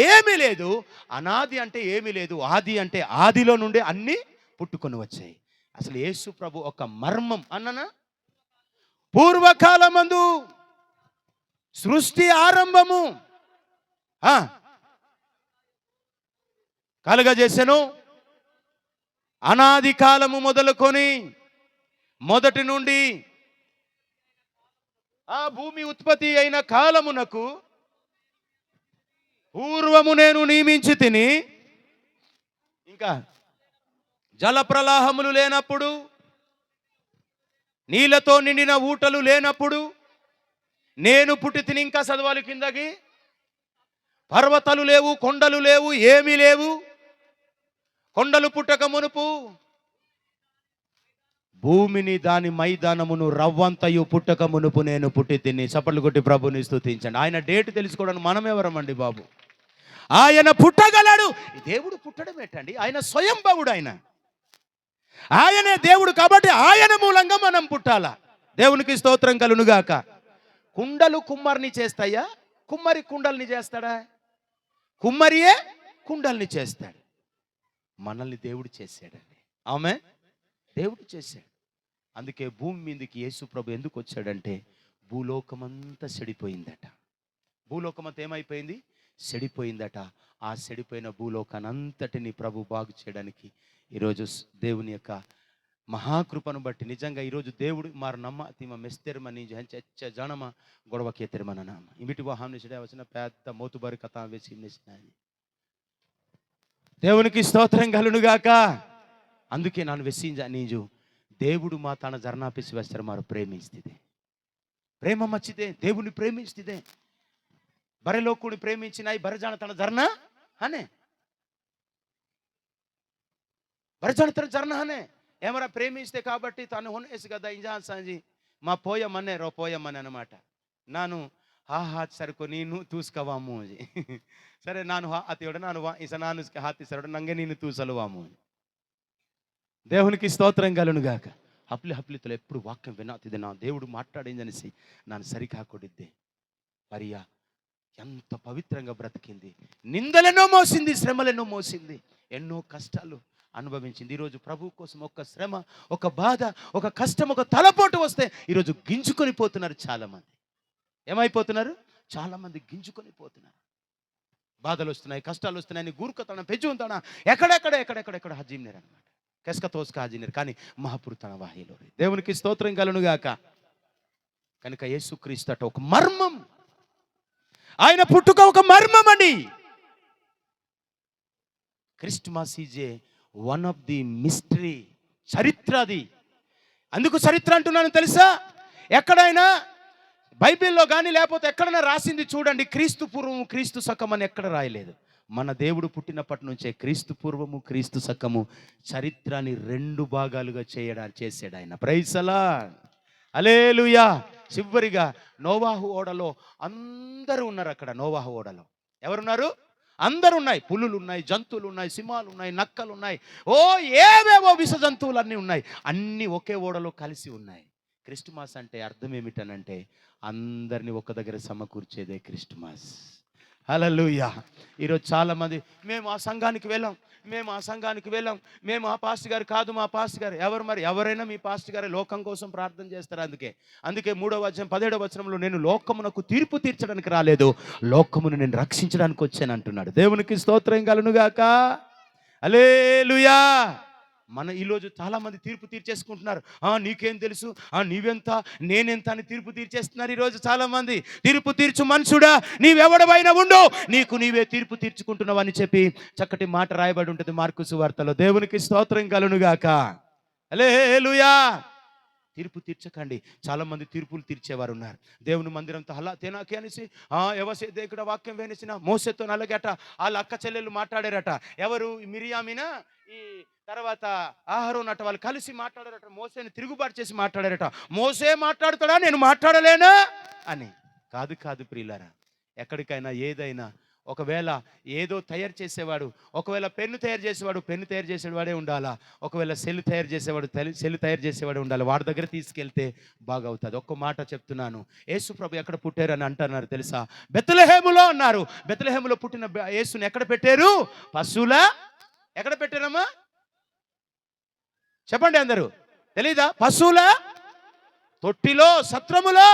Speaker 1: ఏమీ లేదు. అనాది అంటే ఏమీ లేదు. ఆది అంటే ఆదిలో నుండి అన్నీ పుట్టుకొని వచ్చాయి. అసలు యేసు ప్రభు ఒక మర్మం అన్ననా. పూర్వకాలమందు సృష్టి ఆరంభము కలుగజేసెను. అనాది కాలము మొదలుకొని మొదటి నుండి ఆ భూమి ఉత్పత్తి అయిన కాలమునకు పూర్వము నేను నియమించి తిని. ఇంకా జల ప్రవాహములు లేనప్పుడు, నీళ్లతో నిండిన ఊటలు లేనప్పుడు నేను పుట్టి తిని. ఇంకా చదవాలి కిందకి. పర్వతాలు లేవు, కొండలు లేవు, ఏమీ లేవు. కొండలు పుట్టక మునుపు భూమిని దాని మైదానమును రవ్వంతయు పుట్టక మునుపు నేను పుట్టి తిని. చప్పట్లు కొట్టి ప్రభుని స్తుతించండి. ఆయన డేట్ తెలుసుకోవడానికి మనం ఎవరమండి బాబు? ఆయన పుట్టగలడు. దేవుడు పుట్టడం ఏంటండి? ఆయన స్వయంభవుడు. ఆయనే దేవుడు కాబట్టి ఆయన మూలంగా మనం పుట్టాలా. దేవునికి స్తోత్రం కలుగునుగాక. కుండలు కుమ్మరిని చేస్తాయా? కుమ్మరి కుండల్ని చేస్తాడా? కుమ్మరియే కుండల్ని చేస్తాడు. మనల్ని దేవుడు చేశాడండి. ఆమె దేవుడు చేశాడు. అందుకే భూమి మీదకి యేసు ప్రభు ఎందుకు వచ్చాడంటే భూలోకమంతా చెడిపోయిందట. భూలోకమంతా ఏమైపోయింది? చెడిపోయిందట. ఆ చెడిపోయిన భూలోకానంతటిని ప్రభు బాగు చేయడానికి ఈరోజు దేవుని యొక్క మహాకృపను బట్టి నిజంగా ఈరోజు దేవుడు మారు నమ్మ తిమ మెస్తెరమని హెచ్చ జనమ గొడవకి ఎత్తెరమన నామ ఇమిటి వాహాంనిడే వచ్చిన పెద్ద మోతుబారి కథ వేసి దేవునికి స్తోత్రం కలునుగాక. అందుకే ನಾನು వెస్సింజ నీజు దేవుడు మా తన జర్నాపిసి వేస్తారు మారు ప్రేమిస్తుంది. ప్రేమ మచ్చిదే దేవుని ప్రేమిస్తుంది. బరెలోకుని ప్రేమించినాయి బరజాన తన జర్న హనే బరజాన తన జర్న హనే ఏమరా ప్రేమిస్తే కాబట్టి తను హొనేసి కదా ఇంజాన్ సంజి మా పోయమనే రో పోయమని అనమాట. ನಾನು ಹಾತ್ ಸರ್ಕೊ ನೀನು ತೂಸ್ಕವಾಮು ಸರಿ ನಾನು ಅತಿಯೊಡ ನಾನು ಇಸ ನಾನು ಹಾತಿ ಸರಡು ನಂಗೆ ನೀನು ತೂಸಲುವಾము. దేవునికి స్తోత్రం కలునుగాక. హప్లితులు ఎప్పుడు వాక్యం వినాతిదే నా దేవుడు మాట్లాడిందనేసి ನಾನು సరికాకొడిద్దే. మరియా ఎంత పవిత్రంగా బ్రతికింది. నిందలెన్నో మోసింది, శ్రమలెన్నో మోసింది, ఎన్నో కష్టాలు అనుభవించింది. ఈరోజు ప్రభు కోసం ఒక శ్రమ, ఒక బాధ, ఒక కష్టం, ఒక తలపోటు వస్తే ఈరోజు గింజుకొని పోతున్నారు చాలామంది. ఏమైపోతున్నారు? చాలామంది గింజుకొని పోతున్నారు. బాధలు వస్తున్నాయి, కష్టాలు వస్తున్నాయని గూర్ఖతన పెంచుతాన ఎక్కడెక్కడ హజీమ్నేర్ అనమాట. కెస్క తోస్క హజీనేర్ కానీ మహాపురుతన వాహిలో. దేవునికి స్తోత్రం కలునుగాక. కనుక యేసుక్రీస్తు అట ఒక మర్మం. ఆయన పుట్టుక ఒక మర్మం అండి. Christmas is a one of the mystery. చరిత్ర అది. అందుకు చరిత్ర అంటున్నాను తెలుసా? ఎక్కడైనా బైబిల్లో కానీ లేకపోతే ఎక్కడైనా రాసింది చూడండి, క్రీస్తు పూర్వము క్రీస్తు శకం అని ఎక్కడ రాయలేదు. మన దేవుడు పుట్టినప్పటి నుంచే క్రీస్తు పూర్వము క్రీస్తు శకము చరిత్రని 2 భాగాలుగా చేసాడు ఆయన. ప్రైజ్ ది లార్డ్, హల్లెలూయా. చివరిగా నోవాహు ఓడలో అందరూ ఉన్నారు. అక్కడ నోవాహు ఓడలో ఎవరున్నారు? అందరూ ఉన్నాయి. పులులు ఉన్నాయి, జంతువులు ఉన్నాయి, సింహాలు ఉన్నాయి, నక్కలు ఉన్నాయి, ఏవేవో విష జంతువులన్నీ ఉన్నాయి. అన్నీ ఒకే ఓడలో కలిసి ఉన్నాయి. క్రిస్టమస్ అంటే అర్థం ఏమిటనంటే అందరినీ ఒక దగ్గర సమకూర్చేదే క్రిస్టమస్. హల్లెలూయా. ఈరోజు చాలామంది మేము ఆ సంఘానికి వెళ్ళాం, మేము ఆ పాస్టర్ గారు కాదు, మా పాస్టర్ గారు ఎవరు? మరి ఎవరైనా మీ పాస్టర్ గారే లోకం కోసం ప్రార్థన చేస్తారు. అందుకే 3వ అధ్యాయం 17వ వచనంలో నేను లోకమునకు తీర్పు తీర్చడానికి రాలేదు, లోకమును నేను రక్షించడానికి వచ్చాను అంటున్నాడు. దేవునికి స్తోత్రం కలునుగాక. హల్లెలూయా. మన ఈరోజు చాలామంది తీర్పు తీర్చేసుకుంటున్నారు. నీకేం తెలుసు, నీవెంత నేనెంత అని తీర్పు తీర్చేస్తున్నారు ఈరోజు చాలామంది. తీర్పు తీర్చు మనుషుడా, నీవెవడవైనా ఉండు, నీకు నీవే తీర్పు తీర్చుకుంటున్నావు అని చెప్పి చక్కటి మాట రాయబడి ఉంటుంది మార్కు సువార్తలో. దేవునికి స్తోత్రం కలునుగాక. హల్లెలూయా. తీర్పు తీర్చకండి. చాలామంది తీర్పులు తీర్చేవారు ఉన్నారు. దేవుని మందిరంతో అలా తేనాకి అనేసి ఎవసే ఇక్కడ వాక్యం వేనేసిన మోసేతో నల్లగట వాళ్ళ అక్క చెల్లెళ్ళు మాట్లాడారట. ఎవరు? మిరియామినా ఈ తర్వాత ఆహారోన్ అట. వాళ్ళు కలిసి మాట్లాడారట. మోసేని తిరుగుబాటు చేసి మాట్లాడారట. మోసే మాట్లాడుతాడా, నేను మాట్లాడలేనా అని. కాదు ప్రియులారా. ఎక్కడికైనా ఏదైనా ఒకవేళ ఏదో తయారు చేసేవాడు, ఒకవేళ పెన్ను తయారు చేసేవాడే ఉండాలా, ఒకవేళ సెల్ తయారు చేసేవాడే ఉండాలి. వాడి దగ్గర తీసుకెళ్తే బాగవుతుంది. ఒక్క మాట చెప్తున్నాను, యేసు ప్రభు ఎక్కడ పుట్టారు అని అంటున్నారు తెలుసా? బెత్లెహేములో అన్నారు. బెత్లెహేములో పుట్టిన యేసుని ఎక్కడ పెట్టారు? పశువుల ఎక్కడ పెట్టారమ్మా? చెప్పండి అందరూ, తెలీదా? పశువుల తొట్టిలో, సత్రములో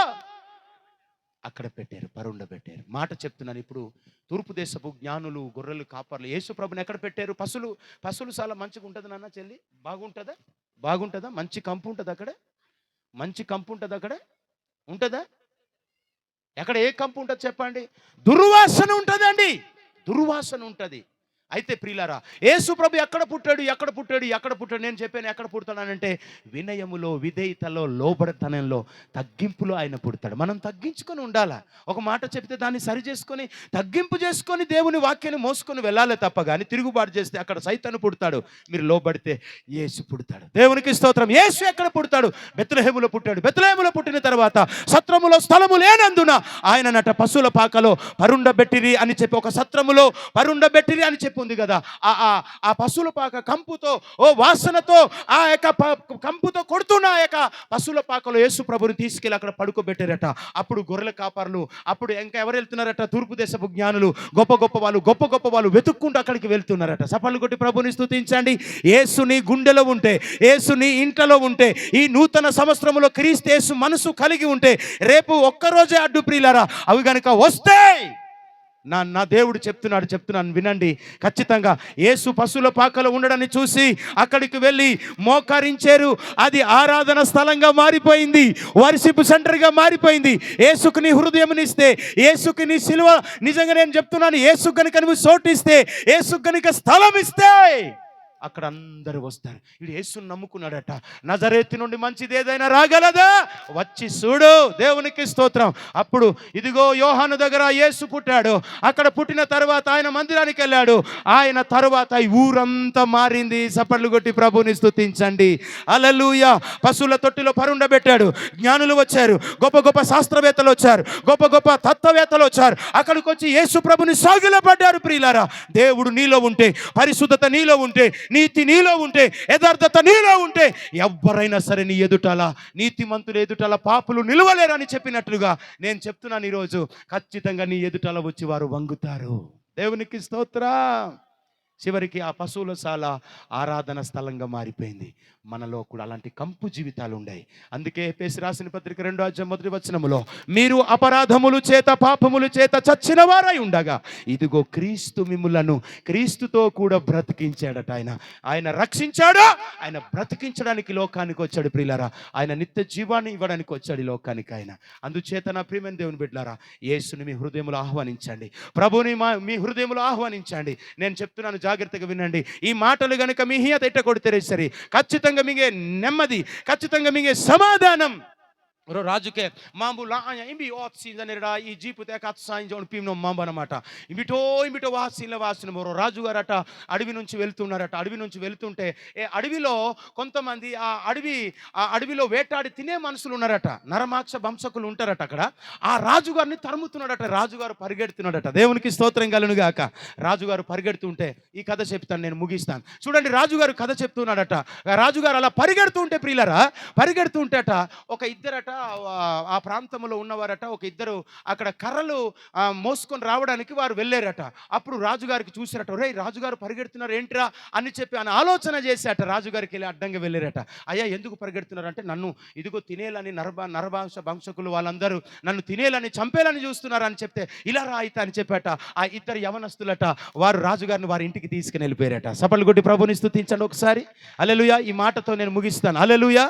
Speaker 1: అక్కడ పెట్టారు, పరుండబెట్టారు. మాట చెప్తున్నాను. ఇప్పుడు తూర్పు దేశపు జ్ఞానులు, గొర్రెలు కాపర్లు యేసు ప్రభుని ఎక్కడ పెట్టారు? పశువులు చాలా మంచిగా ఉంటుంది నాన్న. చెల్లి బాగుంటుందా? మంచి కంపు ఉంటుంది అక్కడ. ఉంటుందా? ఎక్కడ ఏ కంపు ఉంటుంది చెప్పండి? దుర్వాసన ఉంటుందండి. దుర్వాసన ఉంటుంది. అయితే ప్రియులారా, యేసు ప్రభు ఎక్కడ పుట్టాడు? నేను చెప్పాను ఎక్కడ పుడతానంటే వినయములో, విధేయతలో, లోబడతనంలో, తగ్గింపులో ఆయన పుడతాడు. మనం తగ్గించుకొని ఉండాలా. ఒక మాట చెప్తే దాన్ని సరి చేసుకొని, తగ్గింపు చేసుకొని దేవుని వాక్యాన్ని మోసుకొని వెళ్ళాలి తప్ప కానీ తిరుగుబాటు చేస్తే అక్కడ సైతాను పుడతాడు. మీరు లోబడితే యేసు పుడతాడు. దేవునికి స్తోత్రం. యేసు ఎక్కడ పుడతాడు? బెత్లెహేములో పుట్టాడు. బెత్లెహేములో పుట్టిన తర్వాత సత్రములో స్థలము లేనందున ఆయన నట పశువుల పాకలో పరుండబెట్టిరి అని చెప్పి, ఒక సత్రములో పరుండబెట్టిరి అని చెప్పి ఉంది కదా, ఆ పశువుల పాక కంపుతో, ఓ వాసనతో, ఆ యొక్క కంపుతో కొడుతున్న ఆ యొక్క పశువుల పాకలో యేసు ప్రభుని తీసుకెళ్ళి అక్కడ పడుకోబెట్టారట. అప్పుడు గొర్రెల కాపర్లు, అప్పుడు ఇంకా ఎవరు వెళ్తున్నారట, తూర్పు దేశపు జ్ఞానులు, గొప్ప గొప్ప వాళ్ళు వెతుక్కుంటూ అక్కడికి వెళ్తున్నారట. సపళ్ళు కొట్టి ప్రభుని స్తుతించండి. యేసు నీ గుండెలో ఉంటే, యేసు నీ ఇంట్లో ఉంటే, ఈ నూతన సంవత్సరంలో క్రీస్తు యేసు మనసు కలిగి ఉంటే, రేపు ఒక్కరోజే అడ్డు ప్రియులారా అవి గనుక వస్తాయి. నా దేవుడు చెప్తున్నాను వినండి. ఖచ్చితంగా యేసు పశువుల పాకలో ఉండడాన్ని చూసి అక్కడికి వెళ్ళి మోకరించారు. అది ఆరాధన స్థలంగా మారిపోయింది, వర్షిప్ సెంటర్గా మారిపోయింది. యేసుకు నీ హృదయంనిస్తే, యేసుకు నీ సిలువ, నిజంగా నేను చెప్తున్నాను, యేసు కనుక నువ్వు చోటిస్తే, యేసు కనుక స్థలం ఇస్తే అక్కడ అందరూ వస్తారు. ఇది యేసుని నమ్ముకున్నాడట. నజరేతు నుండి మంచిది ఏదైనా రాగలదా, వచ్చి చూడు. దేవునికి స్తోత్రం. అప్పుడు ఇదిగో యోహాను దగ్గర యేసు పుట్టాడు. అక్కడ పుట్టిన తర్వాత ఆయన మందిరానికి వెళ్ళాడు. ఆయన తర్వాత ఈ ఊరంతా మారింది. చప్పట్లు కొట్టి ప్రభుని స్తుతించండి. హల్లెలూయా. పశువుల తొట్టిలో పరుండబెట్టాడు. జ్ఞానులు వచ్చారు, గొప్ప శాస్త్రవేత్తలు వచ్చారు, గొప్ప తత్వవేత్తలు వచ్చారు. అక్కడికి వచ్చి యేసు ప్రభుని సాగిలపడ్డారు. ప్రియులారా, దేవుడు నీలో ఉంటే, పరిశుద్ధత నీలో ఉంటే, నీతి నీలో ఉంటే, యథార్థత నీలో ఉంటే, ఎవరైనా సరే నీ ఎదుటలా, నీతిమంతులు ఎదుటలా పాపులు నిలవలేరని చెప్పినట్లుగా నేను చెప్తున్నాను ఈరోజు, ఖచ్చితంగా నీ ఎదుటలా వచ్చి వారు వంగుతారు. దేవునికి స్తోత్రం. చివరికి ఆ పశువుల శాల ఆరాధన స్థలంగా మారిపోయింది. మనలో కూడా అలాంటి కంపు జీవితాలు ఉన్నాయి. అందుకే ఎఫెసీ రాసిన పత్రిక 2:1 మీరు అపరాధములు చేత పాపములు చేత చచ్చిన వారై ఉండగా ఇదిగో క్రీస్తు మిమ్ములను క్రీస్తుతో కూడా బ్రతికించాడట. ఆయన రక్షించాడు. ఆయన బ్రతికించడానికి లోకానికి వచ్చాడు. ప్రియులారా, ఆయన నిత్య జీవాన్ని ఇవ్వడానికి వచ్చాడు ఈ లోకానికి. ఆయన అందుచేత నా ప్రియమైన దేవుని బిడ్డలారా, యేసుని మీ హృదయములో ఆహ్వానించండి. ప్రభుని మీ హృదయములో ఆహ్వానించండి. నేను చెప్తున్నాను, జాగ్రత్తగా వినండి. ఈ మాటలు గనుక మీ హియత ఎట్ట కొడితే సరే, ఖచ్చితంగా మిగే నెమ్మది, ఖచ్చితంగా మిగే సమాధానం. రాజుకే మాంబులా ఇంబి ఓత్సిందనేడా ఈ జీపు తేక సాయించని పిమ్నో మాంబనమాట ఇంబిటో వాసిన మరో రాజుగారట అడవి నుంచి వెళ్తున్నారట. అడవి నుంచి వెళ్తుంటే అడవిలో కొంతమంది ఆ అడవిలో వేటాడి తినే మనుషులు ఉన్నారట. నరమాక్ష వంశకులు ఉంటారట. అక్కడ ఆ రాజుగారిని తరుముతున్నాడట. రాజుగారు పరిగెడుతున్నాడట. దేవునికి స్తోత్రం కలుగును గాక. రాజుగారు పరిగెడుతుంటే, ఈ కథ చెప్తాను, నేను ముగిస్తాను. చూడండి, రాజుగారు కథ చెప్తున్నాడట. రాజుగారు అలా పరిగెడుతుంటే, ప్రియులరా, పరిగెడుతుంటేట ఒక ఇద్దరట ఆ ప్రాంతంలో ఉన్నవారట, ఒక ఇద్దరు అక్కడ కర్రలు మోసుకొని రావడానికి వారు వెళ్ళారట. అప్పుడు రాజుగారికి చూసారట, రే రాజుగారు పరిగెడుతున్నారు ఏంట్రా అని చెప్పి ఆయన ఆలోచన చేశాట. రాజుగారికి వెళ్ళి అడ్డంగా వెళ్ళారట. అయ్యా ఎందుకు పరిగెడుతున్నారు అంటే, నన్ను ఇదిగో తినేయాలని నరభాష వంశకులు వాళ్ళందరూ నన్ను తినేయాలని చంపేయాలని చూస్తున్నారు అని చెప్తే, ఇలా రా అయితే అని చెప్పాట. ఆ ఇద్దరు యవనస్తులట వారు రాజుగారిని వారి ఇంటికి తీసుకుని వెళ్ళిపోయారట. చప్పట్లు కొట్టి ప్రభుని స్తుతించండి ఒకసారి. హల్లెలూయా. ఈ మాటతో నేను ముగిస్తాను. హల్లెలూయా.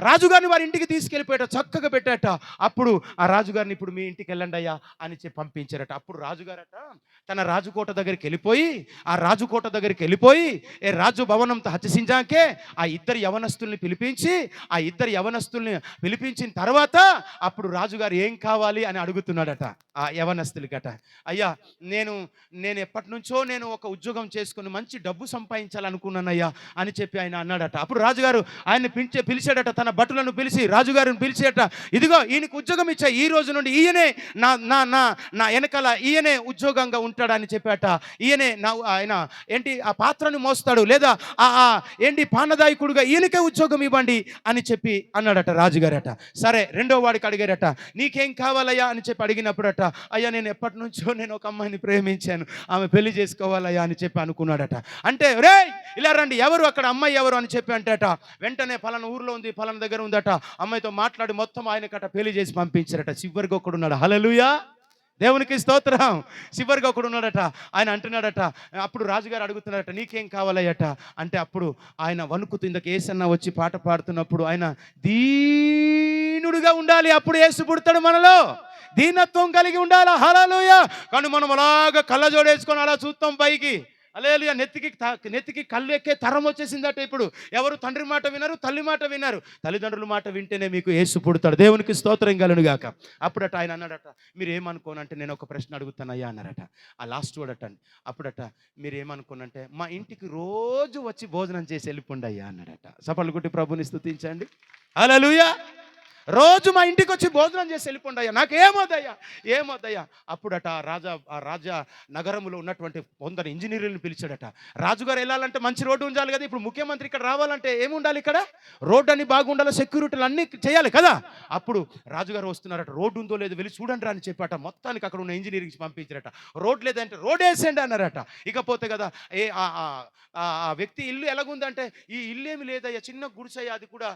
Speaker 1: రాజుగారిని వారి ఇంటికి తీసుకెళ్ళిపోయాట, చక్కగా పెట్టాట. అప్పుడు ఆ రాజుగారిని, ఇప్పుడు మీ ఇంటికి వెళ్ళండి అయ్యా అని చెప్పి పంపించారట. అప్పుడు రాజుగారట తన రాజుకోట దగ్గరికి వెళ్ళిపోయి, ఆ రాజుకోట దగ్గరికి వెళ్ళిపోయి రాజు భవనంతో హచ్చసించాకే ఆ ఇద్దరు యవనస్తుల్ని పిలిపించిన తర్వాత అప్పుడు రాజుగారు ఏం కావాలి అని అడుగుతున్నాడట ఆ యవనస్తులకట. అయ్యా నేను ఎప్పటి నుంచో నేను ఒక ఉద్యోగం చేసుకుని మంచి డబ్బు సంపాదించాలనుకున్నానయ్యా అని చెప్పి ఆయన అన్నాడట. అప్పుడు రాజుగారు ఆయన్ని పిలిచాడట. తన భటులను పిలిచి రాజుగారిని పిలిచేట, ఇదిగో ఈయనకు ఉద్యోగం ఇచ్చా, ఈ రోజు నుండి ఈయనే నా వెనకాల ఈయనే ఉద్యోగంగా ఉంటాడని చెప్పాట. ఈయనే ఆయన ఏంటి ఆ పాత్రను మోస్తాడు, లేదా ఏంటి పానదాయకుడుగా ఈయనకే ఉద్యోగం ఇవ్వండి అని చెప్పి అన్నాడట రాజుగారట. సరే, రెండో వాడికి అడిగారట, నీకేం కావాలయ్యా అని చెప్పి అడిగినప్పుడట, అయ్యా నేను ఎప్పటి నుంచో నేను ఒక అమ్మాయిని ప్రేమించాను, ఆమె పెళ్లి చేసుకోవాలయ్యా అని చెప్పి అనుకున్నాడట. అంటే రే ఇలా రండి, ఎవరు అక్కడ అమ్మాయి ఎవరు అని చెప్పి అంటేట, వెంటనే పలానా ఊర్లో ఉంది, పలానా దగ్గర ఉందట, అమ్మాయితో మాట్లాడి మొత్తం ఆయనకట పెళ్లి చేసి పంపించారట. చివరికి ఒకడున్నాడు. హల్లెలూయా. దేవునికి స్తోత్రం. చివరికి ఒకడున్నాడట. ఆయన అంటున్నాడట, అప్పుడు రాజుగారు అడుగుతున్నాడట, నీకేం కావాలయ్యట అంటే, అప్పుడు ఆయన వణుకుతూ ఇందకు యేసన్న వచ్చి పాట పాడుతున్నప్పుడు ఆయన దీనుడుగా ఉండాలి, అప్పుడు యేసు పుడతాడు మనలో. దీనత్వం కలిగి ఉండాలి. హల్లెలూయా. కానీ మనం అలాగా కళ్ళజోడేసుకొని అలా చూస్తాం పైకి. హల్లెలూయా. నెత్తికి కళ్ళు ఎక్కే తరం వచ్చేసిందట. ఇప్పుడు ఎవరు తండ్రి మాట వినరు, తల్లి మాట వినరు. తల్లిదండ్రుల మాట వింటేనే మీకు యేసు పుడతాడు. దేవునికి స్తోత్రం కలుగును గాక. అప్పుడట ఆయన అన్నాడట, మీరు ఏమనుకోనంటే నేను ఒక ప్రశ్న అడుగుతానయ్యా అన్నారట. ఆ లాస్ట్ వర్డ్ అట. అప్పుడట, మీరు ఏమనుకోనంటే మా ఇంటికి రోజు వచ్చి భోజనం చేసి వెళ్ళిపోండి అయ్యా అన్నాడట. చప్పట్లు కొట్టి ప్రభుని స్తుతించండి. హల్లెలూయా. రోజు మా ఇంటికి వచ్చి భోజనం చేసి వెళ్ళిపోండి అయ్యా, నాకు ఏమొద్దయ్యా, ఏమొద్దయ్యా. అప్పుడట ఆ రాజా నగరంలో ఉన్నటువంటి కొందరు ఇంజనీర్లను పిలిచాడట. రాజుగారు వెళ్ళాలంటే మంచి రోడ్డు ఉండాలి కదా, ఇప్పుడు ముఖ్యమంత్రి ఇక్కడ రావాలంటే ఏముండాలి, ఇక్కడ రోడ్డు అని బాగుండాలి, సెక్యూరిటీలు అన్నీ చేయాలి కదా. అప్పుడు రాజుగారు వస్తున్నారట, రోడ్డు ఉందో లేదో వెళ్ళి చూడండి రా అని చెప్పాట. మొత్తానికి అక్కడ ఉన్న ఇంజనీరింగ్ పంపించారట. రోడ్ లేదంటే రోడ్ వేసేయండి అన్నారట. ఇకపోతే కదా ఆ వ్యక్తి ఇల్లు ఎలాగుందంటే, ఈ ఇల్లు ఏమి లేదయ్యా, చిన్న గుడిసయ్యా, అది కూడా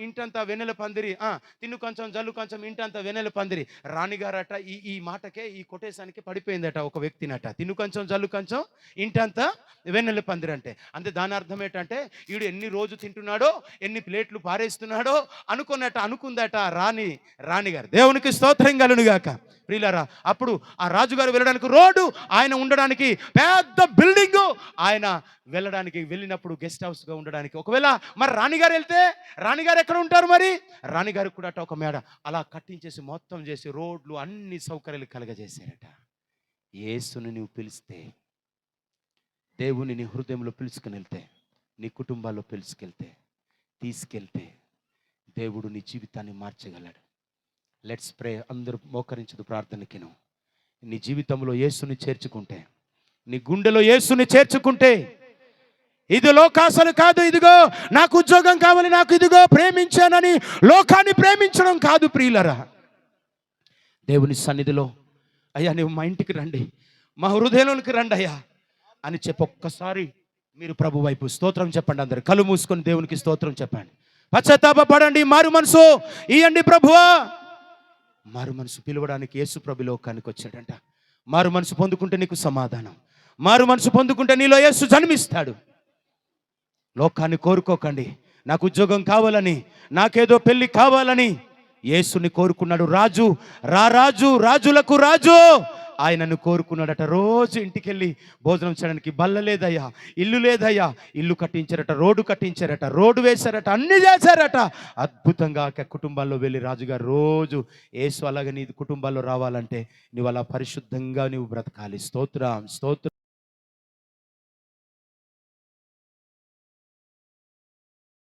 Speaker 1: ఇంటంతా వెన్నెల పందిరి, తిన్ను కొంచెం జల్లు కొంచెం ఇంటంతా వెన్నెల పందిరి. రాణిగారట ఈ మాటకే, ఈ కొటేశానికి పడిపోయిందట ఒక వ్యక్తినట. తిన్ను కొంచెం జల్లు కొంచెం ఇంటంతా వెన్నెల పందిరి అంటే దాని అర్థం ఏంటంటే, వీడు ఎన్ని రోజు తింటున్నాడో, ఎన్ని ప్లేట్లు పారేస్తున్నాడో అనుకుందట రాణిగారు. దేవునికి స్తోత్రం కలుగునుగాక. ప్రియులారా, అప్పుడు ఆ రాజుగారు వెళ్ళడానికి రోడ్డు, ఆయన ఉండడానికి పెద్ద బిల్డింగు, ఆయన వెళ్ళినప్పుడు గెస్ట్ హౌస్గా ఉండడానికి. ఒకవేళ మరి రాణిగారు వెళ్తే రాణిగారు ఎక్కడ ఉంటారు? మరి రాణిగారు కూడా ఒక మేడ అలా కట్టించేసి మొత్తం చేసి రోడ్లు అన్ని సౌకర్యాలు కలగజేశారట. యేసుని నువ్వు పిలిస్తే, దేవుని నీ హృదయంలో పిలుచుకుని వెళ్తే, నీ కుటుంబాల్లో తీసుకెళ్తే దేవుడు నీ జీవితాన్ని మార్చగలడు. Let's pray. అందరూ మోకరించదు ప్రార్థనకిను. నీ జీవితంలో యేసుని చేర్చుకుంటే, నీ గుండెలో యేసుని చేర్చుకుంటే, ఇది లోకాసలు కాదు, ఇదిగో నాకు ఉద్యోగం కావాలి, నాకు ఇదిగో ప్రేమించానని లోకాన్ని ప్రేమించడం కాదు ప్రియులరా. దేవుని సన్నిధిలో అయ్యా నువ్వు మా ఇంటికి రండి, మా హృదయంలోనికి రండి అయ్యా అని చెప్పి ఒక్కసారి మీరు ప్రభు వైపు స్తోత్రం చెప్పండి. అందరు కళ్ళు మూసుకొని దేవునికి స్తోత్రం చెప్పండి. పశ్చాత్తాపపడండి, మారు మనసు ఇయ్యండి ప్రభువా. మారు మనసు పిలవడానికి యేసు ప్రభు లోకానికి వచ్చాడంట. మారు మనసు పొందుకుంటే నీకు సమాధానం, మారు మనసు పొందుకుంటే నీలో యేసు జన్మిస్తాడు. లోకాన్ని కోరుకోకండి, నాకు ఉద్యోగం కావాలని, నాకేదో పెళ్లి కావాలని. యేసుని కోరుకున్నాడు రాజు, రాజులకు రాజు ఆయనను కోరుకున్నాడట. రోజు ఇంటికి వెళ్ళి భోజనం చేయడానికి బల్ల లేదయ్యా, ఇల్లు లేదయ్యా, ఇల్లు కట్టించారట, రోడ్డు కట్టించారట, రోడ్డు వేశారట, అన్ని చేశారట. అద్భుతంగా కుటుంబాల్లో వెళ్ళి రాజుగారు రోజు యేసు అలాగే నీ కుటుంబాల్లో రావాలంటే నువ్వు అలా పరిశుద్ధంగా నువ్వు బ్రతకాలి. స్తోత్రం.